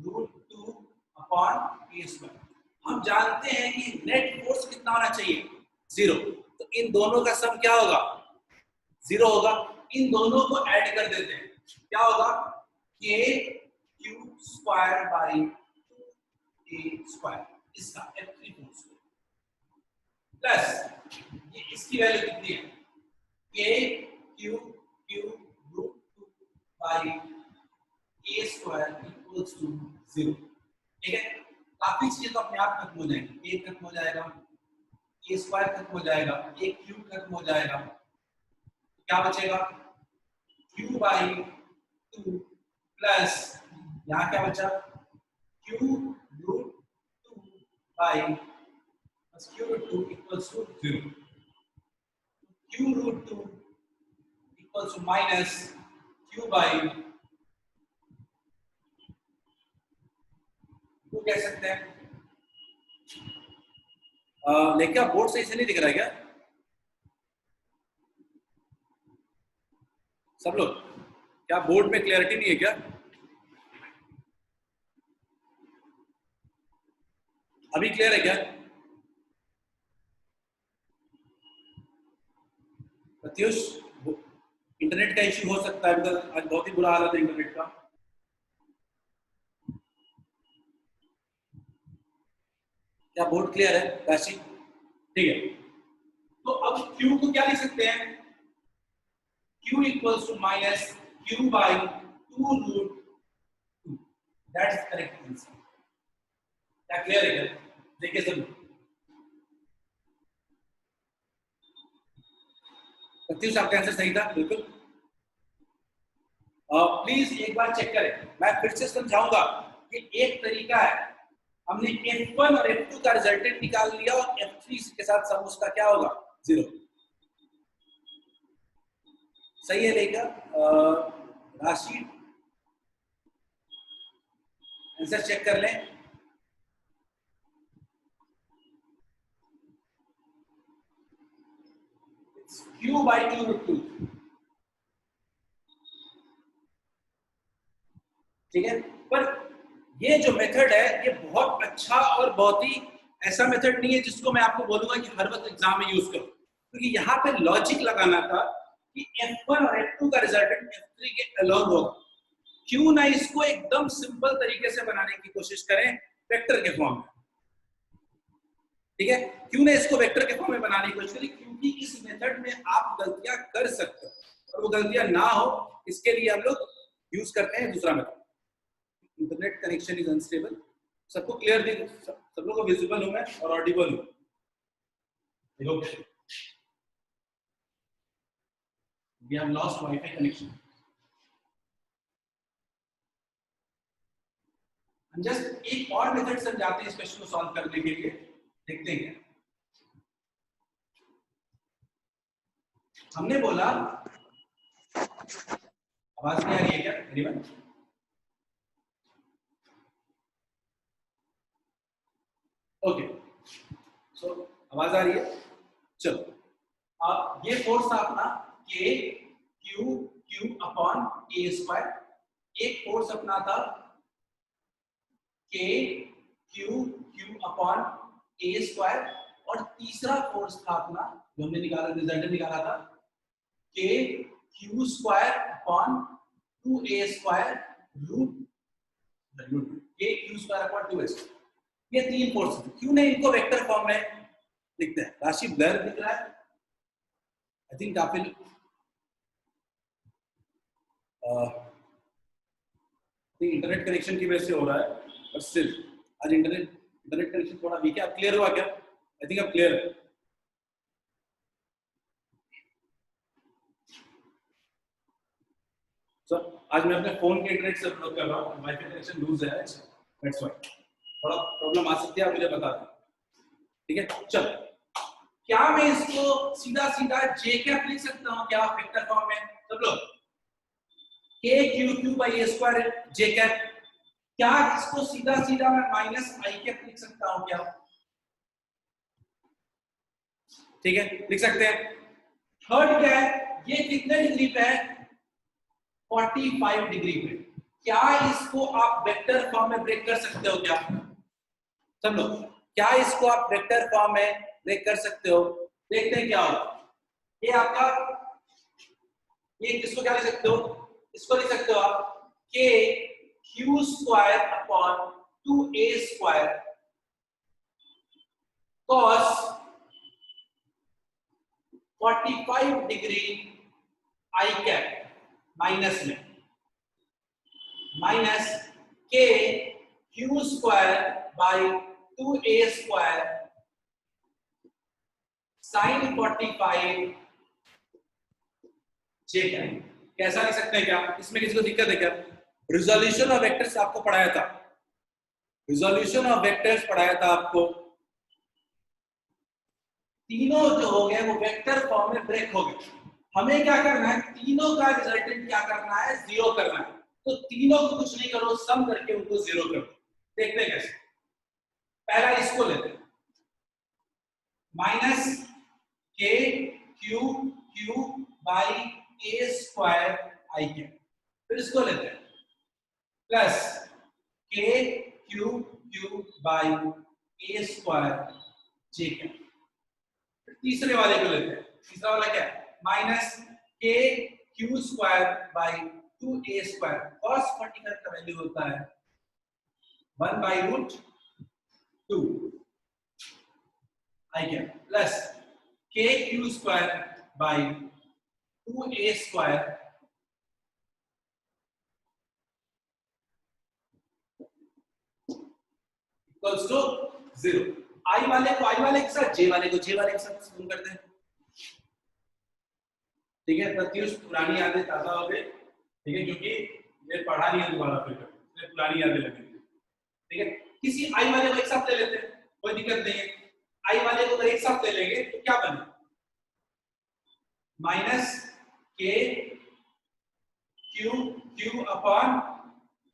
root 2 upon a square. हम जानते हैं कि नेट फोर्स कितना होना चाहिए, 0, तो इन दोनों का सम क्या होगा, 0 होगा। इन दोनों को ऐड कर देते हैं, क्या होगा k q square by 2a square, इसका F3 फोर्स प्लस ये इसकी वैल्यू कितनी है k q root 2 by a square equals to 0। ठीक है, काफी चीजें तो अपने आप खत्म हो जाएंगी, a खत्म हो जाएगा, a स्क्वायर खत्म हो जाएगा, a क्यूब खत्म हो जाएगा, तो क्या बचेगा q बाई 2 प्लस यहाँ क्या बचा q root 2 by q root 2 equals to 0। q root 2 equals to minus q by 2 कह सकते हैं। लेकिन बोर्ड सही से नहीं दिख रहा है क्या सब लोग? क्या बोर्ड में क्लैरिटी नहीं है क्या? अभी क्लियर है क्या? प्रत्युष, इंटरनेट का इश्यू हो सकता है, आज बहुत ही बुरा हालत है इंटरनेट का। क्या बोर्ड क्लियर है राशि? ठीक है, तो अब Q को क्या लिख सकते हैं, Q equals to minus Q by 2 root 2, that is correct answer. क्या क्लियर है क्या? देखिए सब प्रत्युष आपका आंसर सही था बिल्कुल। प्लीज एक बार चेक करें, मैं फिर से समझाऊंगा कि एक तरीका है, हमने F1 और F2 का रिजल्टेंट निकाल लिया और F3 के साथ सम उसका क्या होगा 0। सही है लेगा राशि, आंसर चेक कर लें। Q by 2 root 2। ठीक है, पर ये जो मेथड है ये बहुत अच्छा और बहुत ही ऐसा मेथड नहीं है जिसको मैं आपको बोलूंगा कि हर वक्त एग्जाम में यूज करो, क्योंकि तो यहाँ पे लॉजिक लगाना था कि F1 और F2 का रिजल्टेंट F3 के अलोंग होगा। क्यों ना इसको एकदम सिंपल तरीके से बनाने की कोशिश करें वेक्टर के फॉर्म में। ठीक है, क्यों ना इसको वेक्टर के फॉर्म में बनाने की कोशिश करें, क्योंकि इस मेथड में आप गलतियां कर सकते हो और वो गलतियां ना हो इसके लिए हम लोग यूज करते हैं दूसरा method. Internet connection is unstable. सबको क्लियर दिख, सब लोगों को विजिबल हूं मैं और ऑडिबल हूं? देखो we have lost Wi-Fi connection. हम जस्ट एक और मेथड समझाते हैं इस क्वेश्चन को सॉल्व करने के लिए। देखते हैं क्या हमने बोला। आवाज नहीं आ रही है क्या एनीवन? ओके, सो आवाज आ रही है। चलो, अब ये फोर्स था अपना के Q Q upon A square. एक फोर्स अपना था K Q Q upon A square, और तीसरा फोर्स था अपना जो हमने निकाला, रिजल्ट निकाला था, K Q square upon 2a square root K Q square upon 2a square. ये तीन फोर्स थे। क्यों नहीं इनको वेक्टर फॉर्म में लिखते हैं? राशि ब्लर दिख रहा है, आई थिंक काफी इंटरनेट कनेक्शन की वजह से हो रहा है, बट स्टिल आज इंटरनेट कनेक्शन थोड़ा वीक है। अब क्लियर हुआ क्या? आई थिंक अब क्लियर है। सर आज मैं अपने फोन के इंटरनेट से अपलोड कर रहा हूँ, वाईफाई कनेक्शन लूज है, दैट्स व्हाई थोड़ा प्रॉब्लम आ सकती है, आप मुझे बता दें, ठीक है? चलो, क्या मैं इसको सीधा सीधा जे कैप लिख सकता हूँ क्या वेक्टर फॉर्म में? सब लोग, के Q Q by A square J cap. क्या इसको सीधा सीधा मैं माइनस आई कैप लिख सकता हूँ क्या? ठीक है, लिख सकते हैं। थर्ड क्या है, ये कितने डिग्री पे है? 45 डिग्री पे। क्या इसको आप वेक्टर फॉर्म में ब्रेक कर सकते हो क्या? सब लोग, क्या इसको आप वेक्टर फॉर्म में ब्रेक कर सकते हो? देखते हैं क्या होगा। ये आपका, ये किसको क्या लिख सकते हो? इसको लिख सकते हो आप के Q square upon 2a square cos 45 degree I cap minus में minus K Q square by 2a square sine 45 J cap. कैसा लिख सकते हैं क्या? इसमें किसी को दिक्कत है क्या? रिजोल्यूशन ऑफ वेक्टर्स आपको पढ़ाया था, रिजोल्यूशन ऑफ वेक्टर्स पढ़ाया था आपको। तीनों जो हो गए वो वेक्टर फॉर्म में ब्रेक हो गए। हमें क्या करना है? तीनों का रिजल्टेंट क्या करना है? जीरो करना है। तो तीनों को कुछ नहीं करो, सम करके उनको जीरो करो। देखते हैं कैसे। पहला इसको लेते हैं, minus K Q Q by A square I K. फिर इसको लेते हैं प्लस के Q Q by A square J K. तीसरे वाले को लेते हैं। तीसरा वाला क्या है? Minus K Q square by 2a square. Cos 45 का वैल्यू होता है 1 बाई रूट 2 आई क्या प्लस के Q square by 2a square equals to 0। आई वाले को आई वाले के साथ, जे वाले को जे वाले के साथ सम करते हैं। ठीक है, प्रत्युष पुरानी यादें ताजा हो गई। ठीक है, क्योंकि ये पढ़ा नहीं है दोबारा फिर पुरानी यादें लगेंगी। ठीक है, किसी आई वाले को एक साथ ले लेते हैं, कोई दिक्कत नहीं है। आई वाले को अगर एक साथ ले लेंगे तो क्या बने? Minus K Q Q upon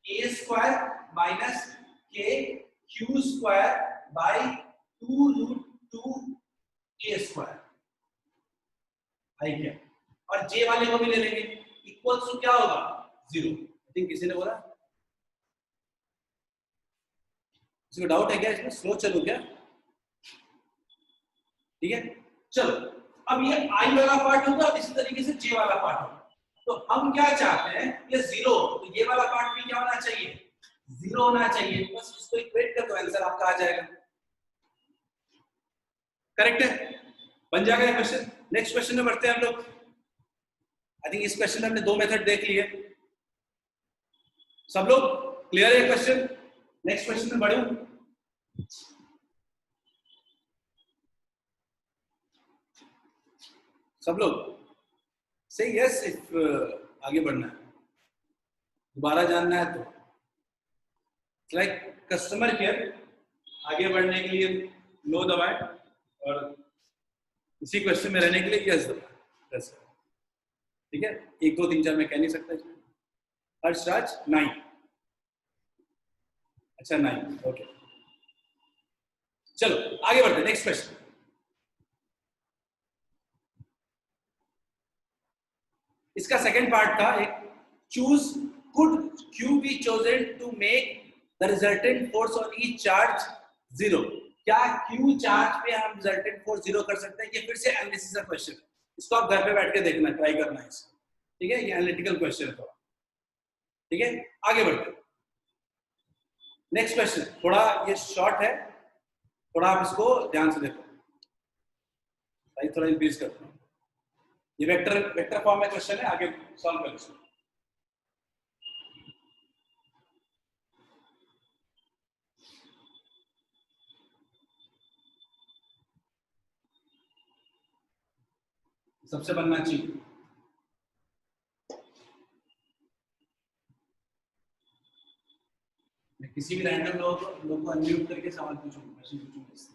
A square minus K Q square by 2 root 2 A square I क्या। और जे वाले को भी ले लेंगे, इक्वल्स टू क्या होगा? 0। आई थिंक किसी ने बोला, किसी को डाउट है क्या इसमें? स्लो चलो क्या? ठीक है, चलो। अब ये आई वाला पार्ट होगा, इसी तरीके से जे वाला पार्ट होगा। तो हम क्या चाहते हैं? ये 0, तो ये वाला पार्ट भी क्या होना चाहिए? 0 होना चाहिए। बस इसको इक्वेट कर दो, आंसर आपका आ जाएगा। करेक्ट है, बन जाएगा क्वेश्चन। नेक्स्ट क्वेश्चन में बढ़ते हैं हम लोग। आई थिंक इस क्वेश्चन में हमने 2 मेथड देख लिए। सब लोग क्लियर है क्वेश्चन? नेक्स्ट क्वेश्चन में बढ़ूं? सब लोग सही? यस, इफ आगे बढ़ना है, दोबारा जानना है तो लाइक कस्टमर केयर। आगे बढ़ने के लिए नो दबाएं और इसी क्वेश्चन में रहने के लिए यस दबाएं। ठीक है, 1 2 3 4 मैं कह नहीं सकता इसमें। हर्षराज 9, अच्छा 9, ओके। चलो आगे बढ़ते हैं, नेक्स्ट क्वेश्चन। इसका सेकंड पार्ट था एक, choose could Q be chosen to make the resultant force on each charge 0। क्या Q चार्ज पे हम रिजल्टेंट फोर्स 0 कर सकते हैं? ये फिर से एनालिसिस का क्वेश्चन है, इसको आप घर पे बैठ के देखना, ट्राई करना है इसको। ठीक है, ये एनालिटिकल क्वेश्चन है थोड़ा। ठीक है, आगे बढ़ते हैं। नेक्स्ट क्वेश्चन थोड़ा ये शॉर्ट है, थोड़ा आप इसको ध्यान से देखो, थोड़ा इंक्रीज करते हैं। ये वेक्टर फॉर्म में क्वेश्चन है, आगे सॉल्व कर इसको। सबसे बनना चाहिए। मैं किसी भी रैंडम लोग को अनम्यूट करके सवाल पूछूंगा, क्वेश्चन पूछूंगा।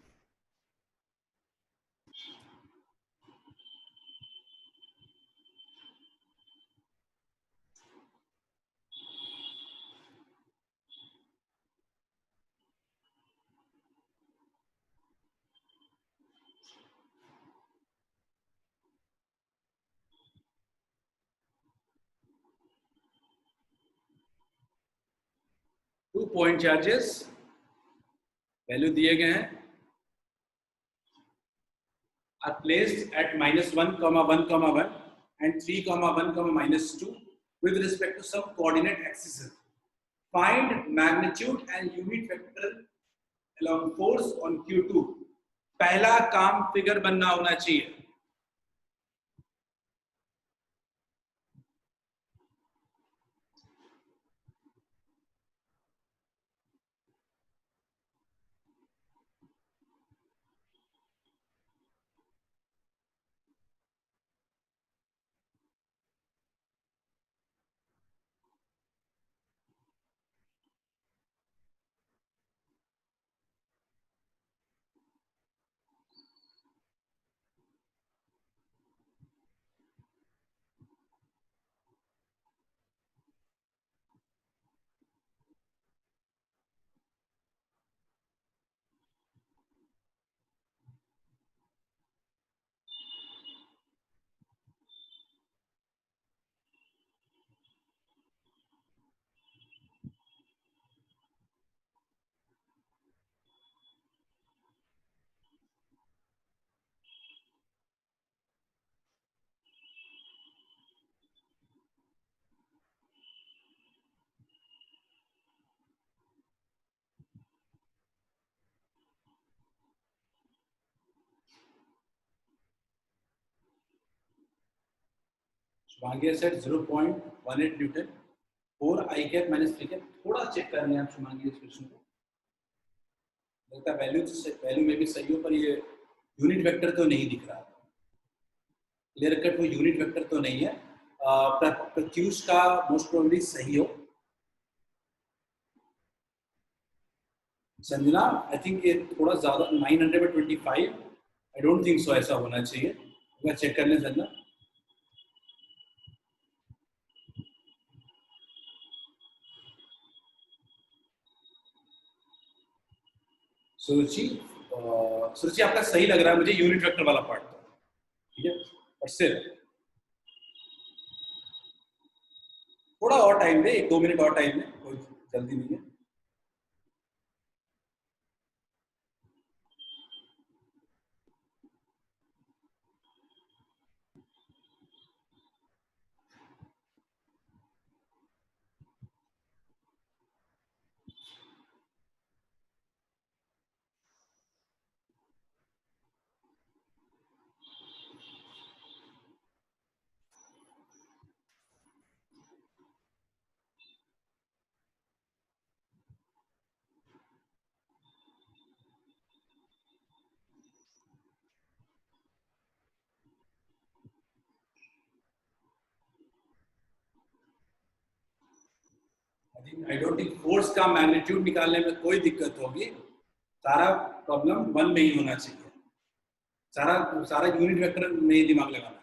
2 पॉइंट चार्जेस वैल्यू दिए गए हैं, are placed at -1, 1, 1 and 3, 1, -2 with respect to some coordinate axes. Find magnitude and unit vector along force on Q2. पहला काम फिगर बनना होना चाहिए। Shubhangi set 0.18 Newton, 4 I cap minus 3 cap. थोड़ा चेक कर लें आप शुभांगी इस क्वेश्चन को, लगता है वैल्यू में भी सही हो, पर ये यूनिट वेक्टर तो नहीं दिख रहा। क्लियर कट वो यूनिट वेक्टर तो नहीं है। प्रत्यूष का मोस्ट प्रोबेबली सही हो। संजना आई थिंक ये थोड़ा ज्यादा 925, आई डोंट थिंक सो ऐसा होना चाहिए, अगर चेक कर लें संजना। सुरुचि आपका सही लग रहा है मुझे, यूनिट वेक्टर वाला पार्ट। ठीक है, और सिर्फ थोड़ा और टाइम दे, 1-2 मिनट और टाइम दे, कोई जल्दी नहीं है। आई डोंट थिंक फोर्स का मैग्नीट्यूड निकालने में कोई दिक्कत होगी, सारा प्रॉब्लम 1 में ही होना चाहिए, सारा सारा यूनिट वेक्टर में ही दिमाग लगाना है।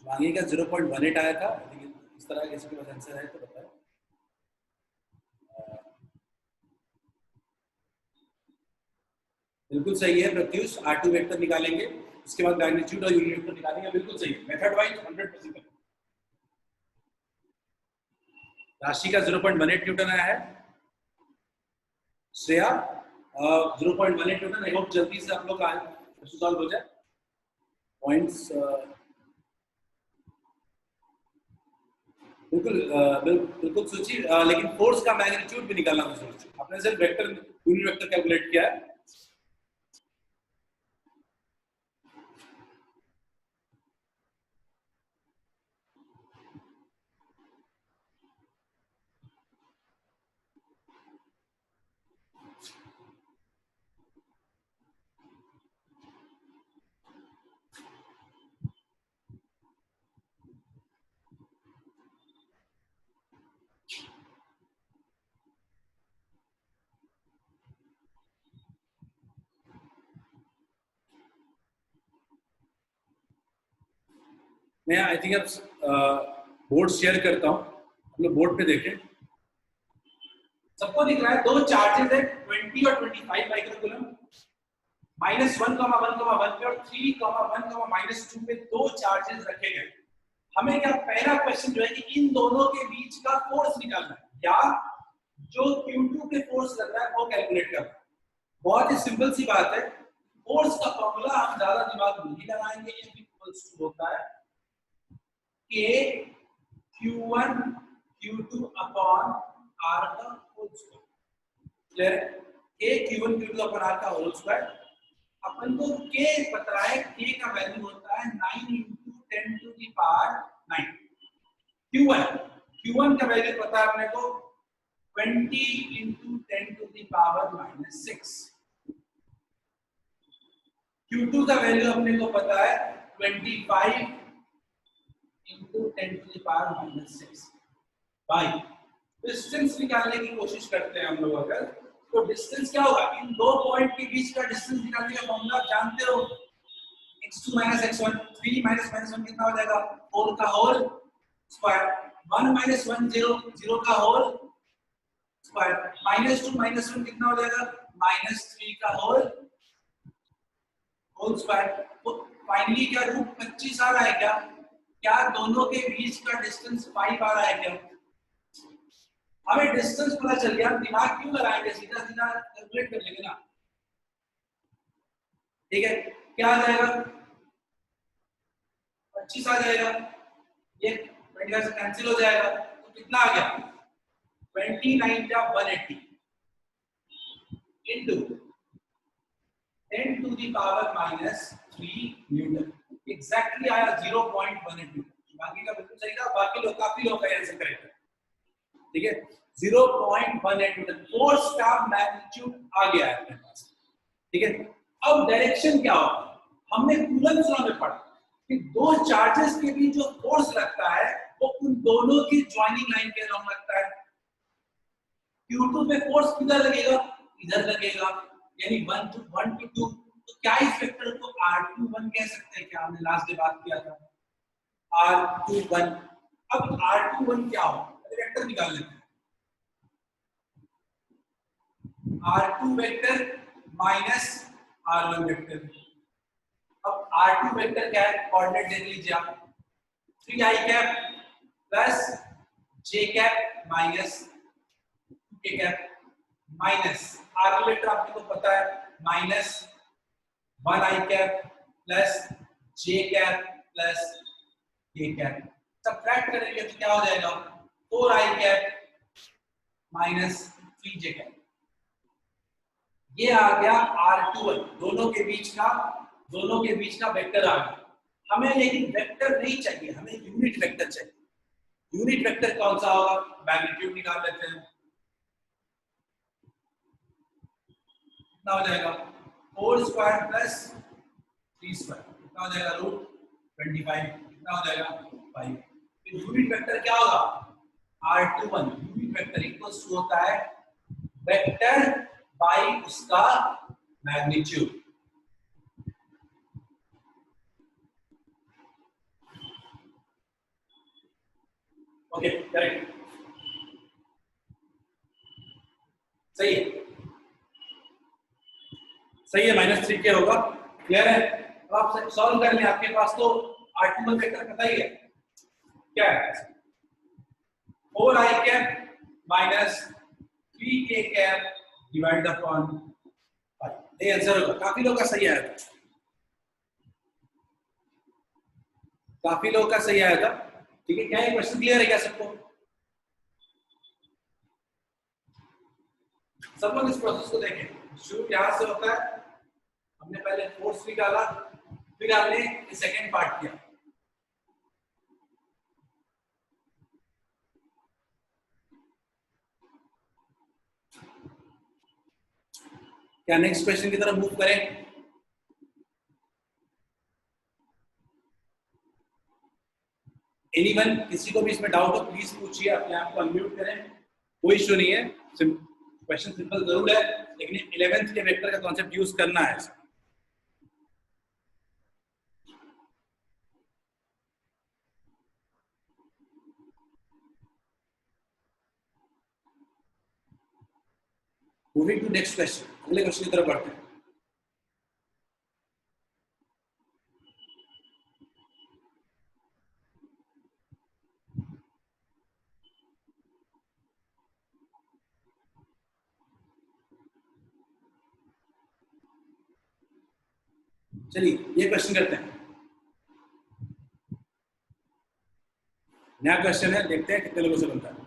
आगे का 0.18 आया था, लेकिन इस तरह किसी के पास आंसर है तो बताओ। बिल्कुल सही है प्रत्युष, R2 वेक्टर निकालेंगे, उसके बाद मैग्नीट्यूड और यूनिट वेक्टर निकालेंगे, बिल्कुल सही है, मेथड वाइज 100%। राशि का 0.18 न्यूटन आया है। श्रेया 0.18 न्यूटन, आई होप जल्दी से आप लोग का सॉल्व हो जाए पॉइंट्स। बिल्कुल सूची, लेकिन फोर्स का मैग्नीट्यूड भी निकालना है सूची। आपने सिर्फ वेक्टर यूनिट वेक्टर कैलकुलेट किया है। मैं आई थिंक अब बोर्ड शेयर करता हूँ, हम लोग बोर्ड पे देखें। सबको दिख रहा है, दो चार्जेस है 20 और 25 माइक्रोकूलम, -1,1,1 पे और 3,1,-2 पे दो चार्जेस रखे गए। हमें क्या पहला क्वेश्चन जो है कि इन दोनों के बीच का फोर्स निकालना है, या जो Q2 पे फोर्स लग रहा है वो कैलकुलेट करना है। बहुत ही सिंपल सी बात है, फोर्स का फॉर्मूला हम ज्यादा दिमाग नहीं लगाएंगे, F इक्वल्स टू होता है K Q1 Q2 upon R का whole square. K Q1 Q2 upon R का होल स्क्वायर। अपन को K पता है, K का वैल्यू होता है 9 × 10 टू द पावर 9। Q1 का वैल्यू पता है अपने को 20 × 10 टू द पावर -6। Q2 का वैल्यू अपने को पता है 25 × 10 टू द पावर -6। भाई डिस्टेंस निकालने की कोशिश करते हैं हम लोग, अगर तो डिस्टेंस क्या होगा, इन दो पॉइंट के बीच का डिस्टेंस निकालने का फॉर्मूला जानते हो, x2 - x1, 3 - -1 कितना हो जाएगा, 4 का होल स्क्वायर, 1 - 1 0, 0 का होल स्क्वायर, -2 - 1 कितना हो जाएगा, -3 का होल स्क्वायर। तो फाइनली क्या रूट 25 आ रहा है क्या, क्या दोनों के बीच का डिस्टेंस 5 आ रहा है क्या? हमें डिस्टेंस पता चल गया, दिमाग क्यों लगाएंगे, सीधा सीधा कैलकुलेट कर लेंगे ना। ठीक है, क्या आ जाएगा, 25 आ जाएगा, ये 25 से कैंसिल हो जाएगा, तो कितना आ गया, 29 या 180 into 10 to the power -3 newton, exactly आया 0.18। बाकी का बिल्कुल सही था, बाकी लोग काफी लोग का आंसर करेक्ट है। ठीक है, 0.18 न्यूटन फोर्स का मैग्नीट्यूड आ गया है अपने पास। ठीक है, अब डायरेक्शन क्या होगा, हमने कूलम्ब्स लॉ में पढ़ा कि दो चार्जेस के बीच जो फोर्स लगता है वो उन दोनों की जॉइनिंग लाइन के अलोंग लगता है। Q2 पे फोर्स किधर लगेगा, इधर लगेगा, यानी 1 to 2। तो क्या इस वेक्टर को R21 कह सकते हैं, क्या हमने लास्ट डे बात किया था, R21। अब R21 क्या हो, वेक्टर निकाल लेते हैं, R2 vector minus R1 vector. अब R2 वेक्टर क्या है, कोऑर्डिनेट देख लीजिए आप, 3i cap plus j cap minus 2k cap, minus R1 vector आपको तो पता है -1i cap plus j cap plus k cap. Subtract करेंगे तो क्या हो जाएगा, 4i cap minus 3j cap. ये आ गया R21, दोनों के बीच का वेक्टर आ गया। हमें लेकिन वेक्टर नहीं चाहिए, हमें यूनिट वेक्टर चाहिए। यूनिट वेक्टर कौन सा होगा, मैग्नीट्यूड निकाल लेते हैं। कितना हो जाएगा 4 स्क्वायर प्लस 3 स्क्वायर कितना हो जाएगा रूट 25 कितना हो जाएगा 5। तो यूनिट वेक्टर क्या होगा R21 unit vector equals to होता है वेक्टर बाई उसका मैग्नीट्यूड। ओके करेक्ट सही है सही है -3 क्या होगा क्लियर है। अब आप सॉल्व कर लें आपके पास तो R21 वेक्टर पता ही है क्या है 4i cap minus 3k cap divide upon 5 ये आंसर होगा। काफी लोग का सही आया था काफी लोग का सही आया था ठीक है। क्या ये क्वेश्चन क्लियर है क्या सबको सब लोग इस प्रोसेस को देखें शुरू यहां से होता है हमने पहले फोर्स निकाला फिर हमने सेकेंड पार्ट किया क्या नेक्स्ट क्वेश्चन की तरफ मूव करें। एनीवन किसी को भी इसमें डाउट हो प्लीज पूछिए अपने आप को अनम्यूट करें कोई इशू नहीं है क्वेश्चन सिंपल जरूर है लेकिन 11th के वेक्टर का कॉन्सेप्ट यूज करना है। मूविंग टू नेक्स्ट क्वेश्चन अगले क्वेश्चन की तरफ बढ़ते हैं। चलिए ये क्वेश्चन करते हैं नया क्वेश्चन है देखते हैं कितने लोगों से बनता है।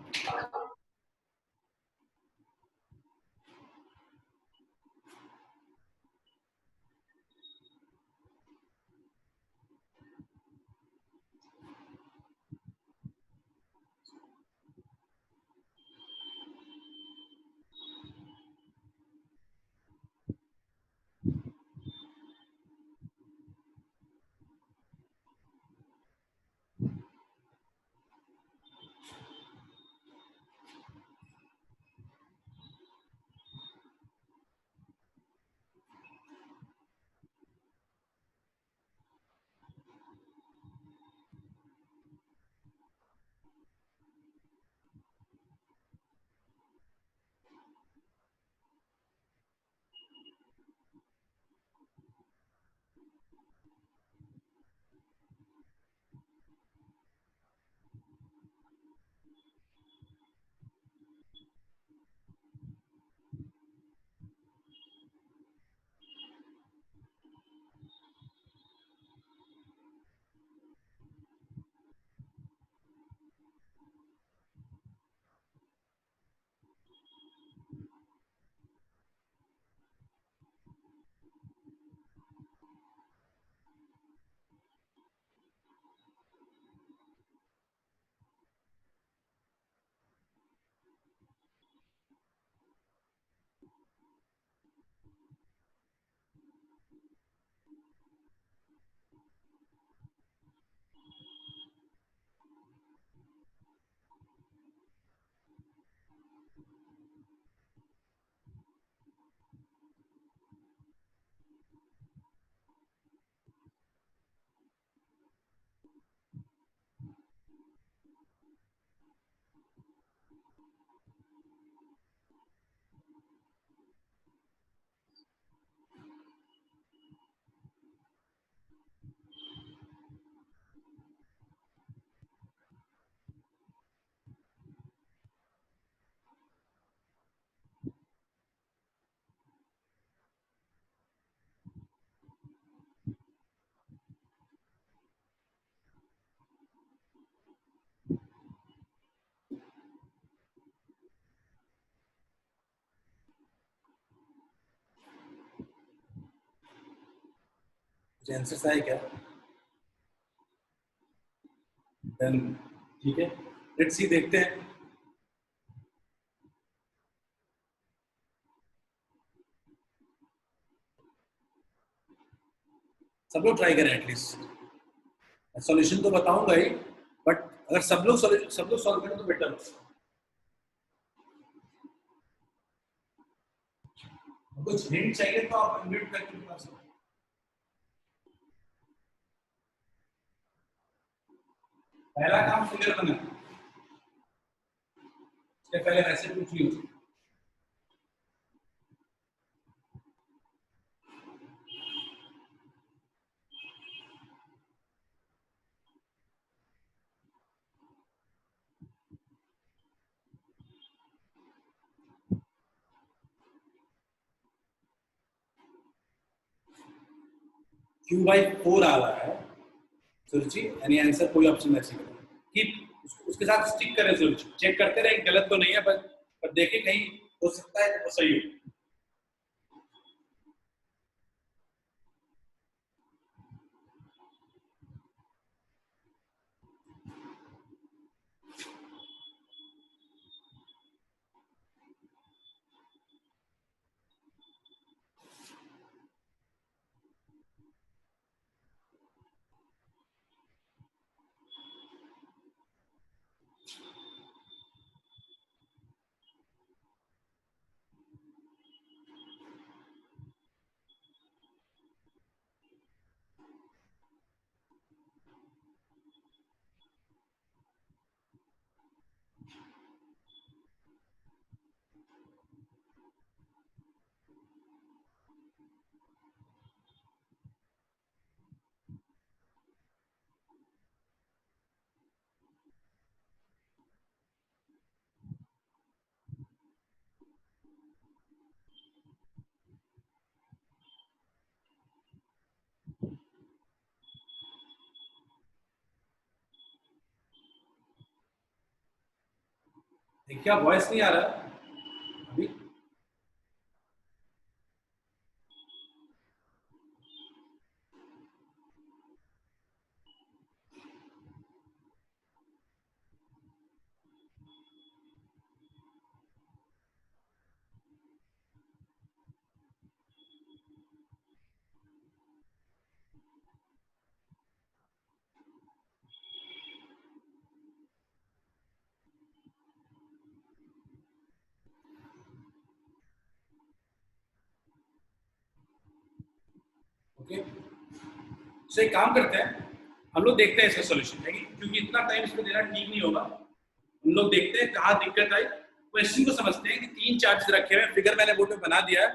आंसर आए क्या डन ठीक है लेट्स सी देखते हैं। सब लोग ट्राई करें एटलीस्ट। सॉल्यूशन तो बताऊंगा ही, बट अगर सब लोग सॉल्व करें तो बेटर हो। कुछ हिंट चाहिए तो आप अनम्यूट करके बता सकते हैं। पहला काम फिगर बनाना, इसके पहले वैसे पूछ लियो। Q/4 आ रहा है सुरुचि, यानी आंसर कोई ऑप्शन ऐसे करो कि उसके साथ स्टिक करें सुरुचि, चेक करते रहे गलत तो नहीं है, पर देखें कहीं हो सकता है तो सही हो। देखिए वॉइस नहीं आ रहा अभी। ओके, तो एक काम करते हैं, हम लोग देखते हैं इसका सॉल्यूशन है क्योंकि इतना टाइम इसमें देना ठीक नहीं होगा। हम लोग देखते हैं कहाँ दिक्कत आई, क्वेश्चन को समझते हैं कि 3 चार्जेस रखे हुए हैं, फिगर मैंने बोर्ड में बना दिया है।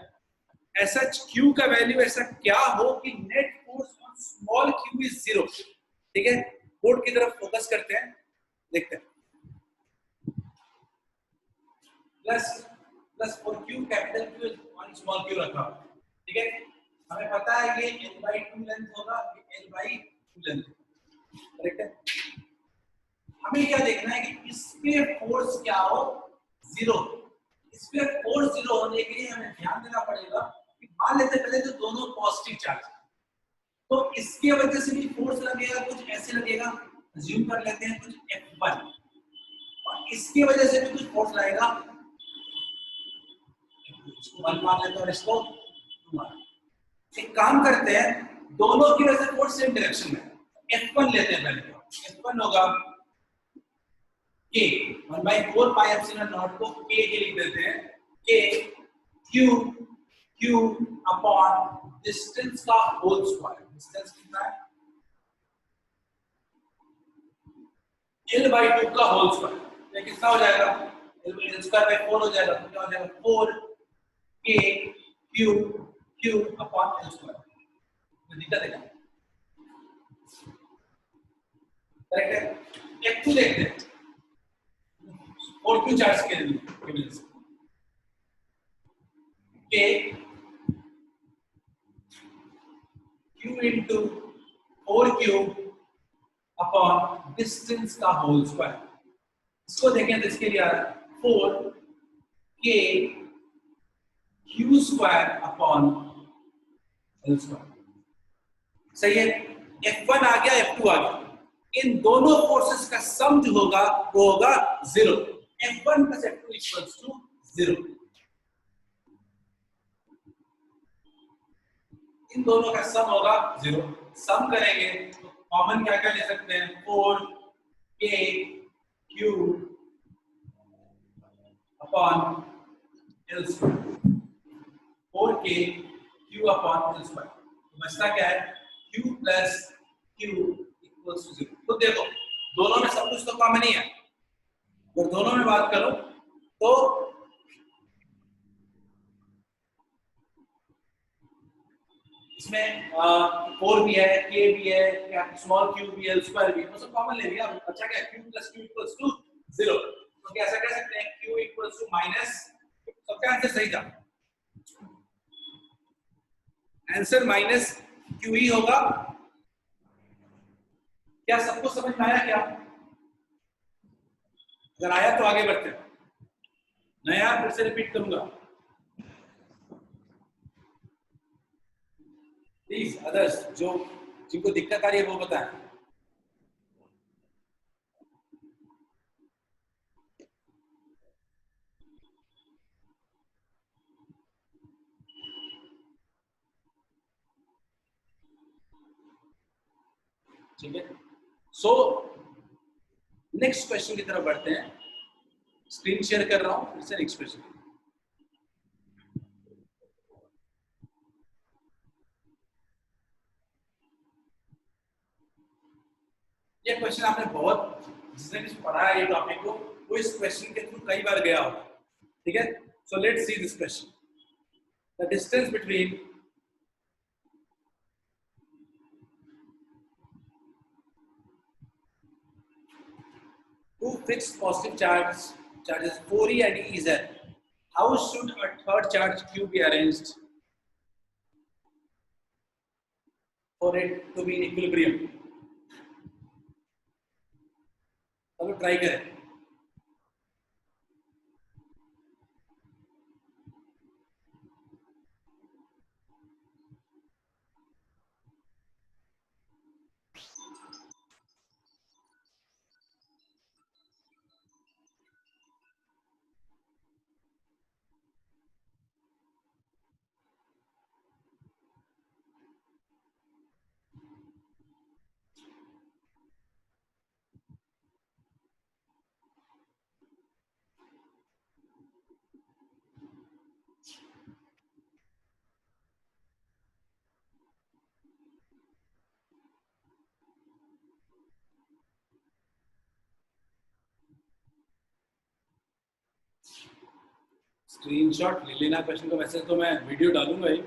ऐसा Q का वैल्यू ऐसा क्या हो कि net force on small q is 0। ठीक है, बोर्ड की तरफ फोकस करते हैं, देखते हैं। Plus for Q capital Q on small q रखा, ठीक है। हमें पता है ये L/2 लेंथ होगा, ये L/2 लेंथ, करेक्ट है। हमें क्या देखना है कि इस पे फोर्स क्या हो, 0। इस पे फोर्स 0 होने के लिए हमें ध्यान देना पड़ेगा कि मान लेते हैं पहले तो दोनों पॉजिटिव चार्ज, तो इसके वजह से भी फोर्स लगेगा, कुछ ऐसे लगेगा, अज्यूम कर लेते हैं कुछ F1, और इसकी वजह से भी कुछ फोर्स लगेगा, इसको 1 मान लेते हैं और इसको 2 मान। एक काम करते हैं, दोनों की वजह से फोर्स सेम डायरेक्शन में, F1 लेते हैं पहले। F1 होगा K 1/4 पाई एप्सिलॉन नॉट को K के लिख देते हैं, K Q अपॉन डिस्टेंस का होल स्क्वायर। डिस्टेंस कितना है, L/2 का होल स्क्वायर, ये कितना हो जाएगा, L स्क्वायर बाय 4 हो जाएगा, तो क्या हो जाएगा 4 K Q upon L square. दिक्कत है क्या, करेक्ट है। F2 देखते हैं, और क्यों चार्ज के लिए K Q into 4Q upon distance का होल स्क्वायर। इसको देखें तो इसके लिए आ रहा है 4K Q square upon L square. सही है, F1 आ गया, F2 आ गया, इन दोनों फोर्सेस का सम जो होगा वो होगा 0। F1 plus F2 equals to 0। इन दोनों का सम होगा 0। सम करेंगे तो कॉमन क्या क्या ले सकते हैं, 4k Q upon L square, 4k Q upon L square. तो बचता क्या है, q plus Q equals to 0। तो देखो दोनों में सब कुछ तो कॉमन ही है, अगर दोनों में बात करो तो इसमें 4 भी है, k भी है, स्मॉल q भी है, एल स्क्वायर भी है, तो सब कॉमन ले लिया। अच्छा क्या, q plus Q equals to 0, तो कैसा कह सकते हैं, q इक्वल्स टू माइनस, सबका आंसर सही था, आंसर माइनस क्यू ही होगा। क्या सबको समझ में आया क्या? अगर आया तो आगे बढ़ते हैं, नया फिर से रिपीट करूंगा। प्लीज अदर्स जो जिनको दिक्कत आ रही है वो बताएं। ठीक है, सो नेक्स्ट क्वेश्चन की तरफ बढ़ते हैं। स्क्रीन शेयर कर रहा हूं, फिर से नेक्स्ट क्वेश्चन। ये क्वेश्चन आपने बहुत, जिसने भी पढ़ा है ये टॉपिक को, वो इस क्वेश्चन के थ्रू कई बार गया होगा। ठीक है, so let's see this question. The distance between two fixed positive charges 4e and ez, how should a third charge q be arranged for it to be in equilibrium? चलो try करें। Screenshot ले लेना question का, वैसे तो मैं video डालूंगा ही।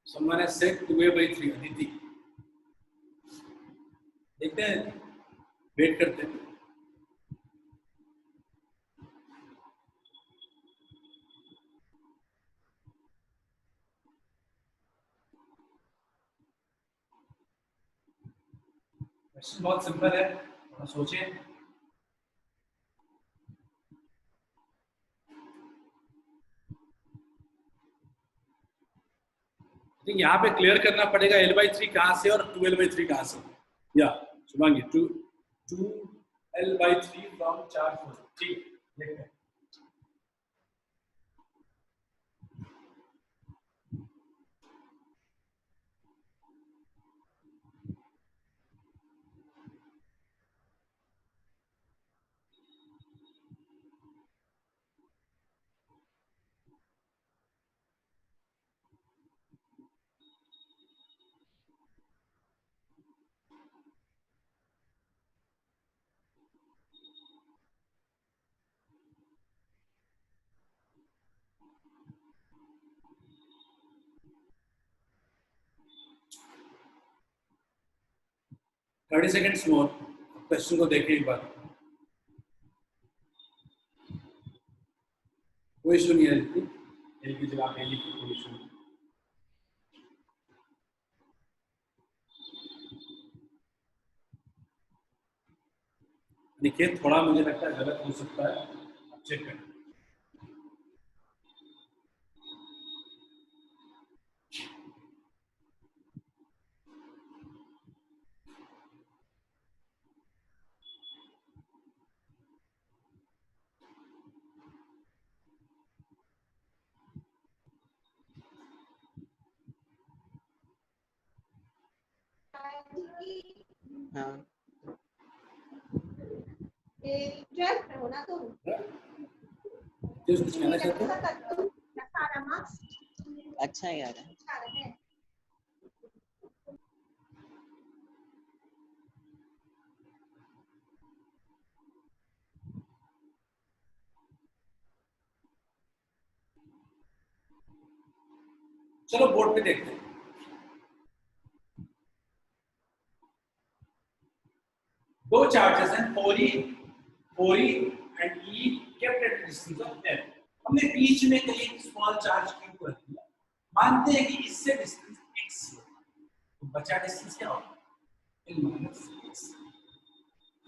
Someone has said 2a/3 Aditi, देखते हैं, वेट करते हैं। क्वेश्चन बहुत सिंपल है, थोड़ा सोचें। यहाँ पे क्लियर करना पड़ेगा l/3 कहां से और 2l/3 कहां से। या शुभांगी 2l/3 फ्रॉम 4 4, ठीक, देखते हैं। थर्टी सेकेंड्स मोर, क्वेश्चन को देखें एक बार। कोई इशू नहीं है, एल की जगह पे लिखी, कोई इशू नहीं। देखिए थोड़ा मुझे लगता है गलत हो सकता है, आप चेक करें। हाँ 12 में हो ना तुम? कुछ कहना चाहते हो? सारा मार्क्स अच्छा यार है। अच्छा है। चलो बोर्ड पे देखते हैं। दो चार्जेस हैं 4e and e kept at a distance of l। हमने बीच में कहीं स्मॉल चार्ज क्यू को रख दिया, मानते हैं कि इससे डिस्टेंस x है, तो बचा डिस्टेंस क्या होगा? l minus x।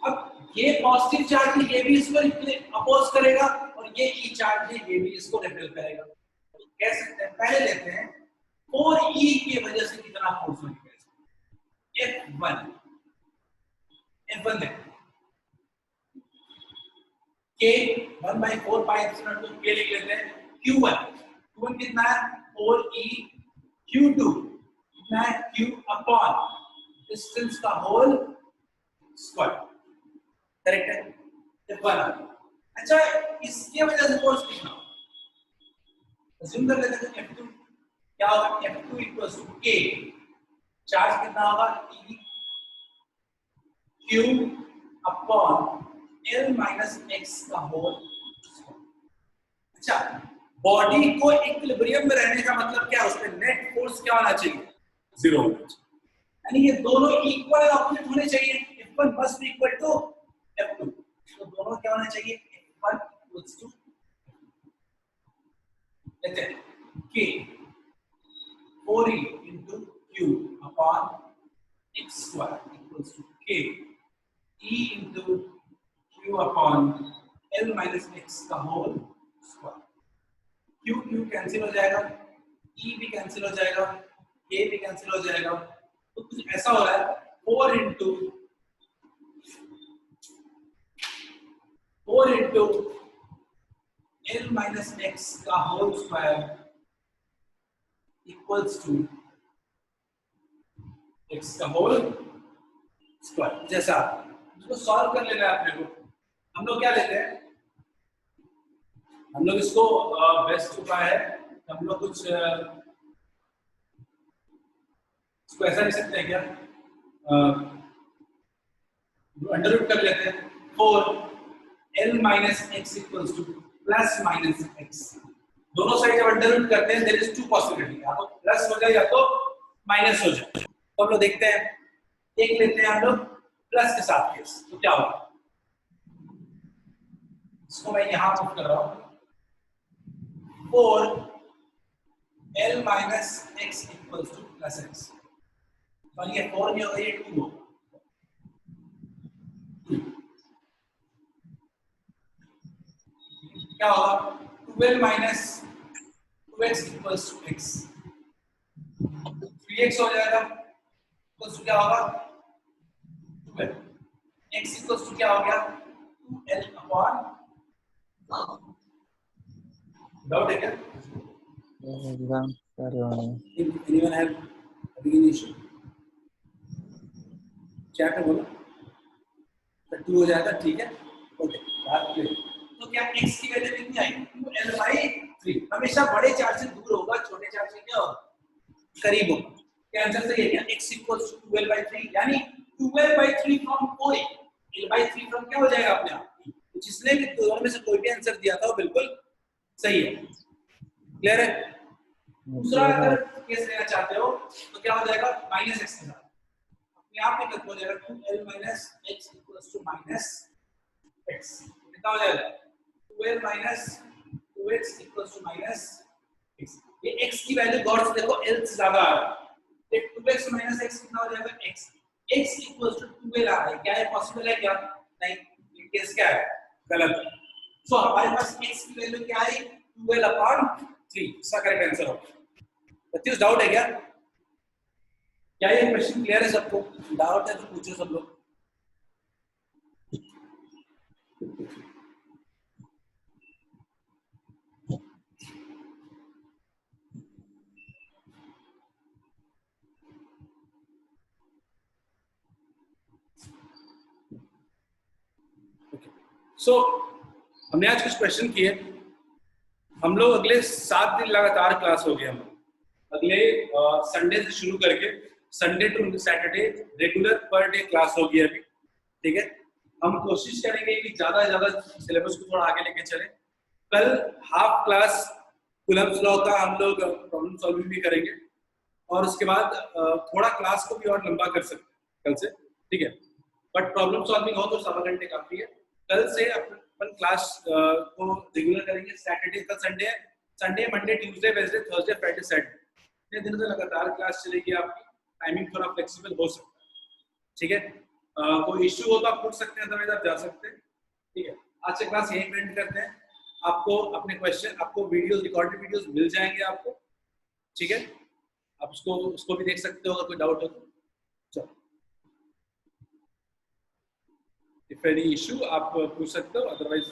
अब ये पॉजिटिव चार्ज है, ये भी इसको अपोज करेगा, और ये e चार्ज है, ये भी इसको रिपेल करेगा। तो कह सकते हैं, पहले लेते हैं 4e की वजह से कितना फोर्स लगेगा, F1 देखते हैं। K 1/4 पाई एप्सिलॉन को K लिख लेते हैं। Q1 कितना है? 4e Q2 कितना है? Q अपॉन डिस्टेंस का होल स्क्वायर। करेक्ट है? F1। अच्छा, इसकी वजह से फोर्स कितना? अज्यूम कर लेते हैं F2 क्या होगा? F2 equals to K, charge कितना होगा? E Q upon L minus x का होल। अच्छा, बॉडी को इक्विलिब्रियम में रहने का मतलब क्या? उसमें नेट फोर्स क्या होना चाहिए? 0 होना चाहिए। यानी ये दोनों इक्वल और ऑपोजिट होने चाहिए। F1 must be equal to F2, तो दोनों क्या होना चाहिए? F1 इक्वल्स टू लेते हैं K 4e into Q upon x square equals to K E into Q upon L minus x का होल स्क्वायर। Q कैंसिल हो जाएगा, E भी कैंसिल हो जाएगा, K भी कैंसिल हो जाएगा। तो कुछ ऐसा हो रहा है 4 into L minus x का whole square equals to x का होल स्क्वायर। जैसा इसको सॉल्व कर लेना है अपने को। हम लोग क्या लेते हैं? हम लोग इसको बेस्ट उपाय है, हम लोग कुछ इसको ऐसा लिख सकते हैं क्या? अंडर रूट कर लेते हैं 4 L minus x equals two plus minus x. दोनों साइड जब अंडर रूट करते हैं देयर इज टू पॉसिबिलिटी, या तो प्लस हो जाए या तो माइनस हो जाए। तो हम लोग देखते हैं, एक लेते हैं हम लोग प्लस के साथ केस, तो क्या होगा? इसको मैं यहां पुट कर रहा हूं 4 L minus x equals two plus x. और ये 4 नहीं होगा, ये 2 होगा। क्या होगा? 12 minus 2x equals to x, 3x हो जाएगा। इक्वल्स टू क्या होगा? 12। x इक्वल्स टू क्या हो गया? 2l upon. डाउट है क्या? एग्जाम कर रहा हूँ। एनीवन हैव अभी इशू? चैट में बोलो। तो 2 हो जाएगा, ठीक है? ओके, बात क्लियर। तो क्या x की वैल्यू कितनी आएगी? 2l/3। हमेशा बड़े चार्ज से दूर होगा, छोटे चार्ज से क्या होगा? करीब होगा। क्या आंसर सही है क्या? x इक्वल्स टू 12/3, यानी 12/3 फ्रॉम 4 l/3 फ्रॉम क्या हो जाएगा अपने आप? तो जिसने भी दोनों में से कोई भी आंसर दिया था वो बिल्कुल सही है। क्लियर है? दूसरा अगर केस लेना चाहते हो तो क्या हो जाएगा? -x के साथ अपने आप में हो जाएगा 2l - x equals to -x। कितना हो जाएगा? 2l - 2x equals to -x। ये x की वैल्यू गौर से देखो, l से ज्यादा आ रहा है। 2x - x कितना हो जाएगा? x इक्वल्स टू 2l आ रहा है। क्या ये पॉसिबल है क्या? नहीं, ये केस क्या है? गलत है। सो हमारे पास x की वैल्यू क्या आई? 2l/3। इसका करेक्ट आंसर होगा। बच्चों डाउट है क्या? क्या ये क्वेश्चन क्लियर है सबको? डाउट है तो पूछो सब लोग। सो हमने आज कुछ क्वेश्चन किए। हम लोग अगले 7 दिन लगातार क्लास हो गए। हम अगले संडे से शुरू करके Sunday to Saturday regular per day class होगी अभी, ठीक है। हम कोशिश करेंगे कि ज्यादा से ज्यादा सिलेबस को थोड़ा आगे लेके चले। कल हाफ क्लास कुलम्स लॉ का हम लोग प्रॉब्लम सॉल्विंग भी करेंगे और उसके बाद थोड़ा क्लास को भी और लंबा कर सकते हैं कल से, ठीक है। बट प्रॉब्लम सॉल्विंग हो तो 7 घंटे काफी है। कल से अपन क्लास को रेगुलर करेंगे। सैटरडे कल संडे है, Sunday Monday Tuesday Wednesday Thursday Friday Saturday, ये दिन से लगातार क्लास चलेगी। आपकी टाइमिंग थोड़ा फ्लेक्सिबल हो सकता है, ठीक है। कोई इश्यू हो तो आप पूछ सकते हैं, अदरवाइज आप जा सकते हैं, ठीक है। आज से क्लास यहीं एंड करते हैं। आपको अपने क्वेश्चन, आपको वीडियोस, रिकॉर्डेड वीडियोस मिल जाएंगे आपको, ठीक है। आप उसको भी देख सकते हो अगर कोई डाउट हो तो। चलो, इफ एनी इशू आप पूछ सकते हो, अदरवाइज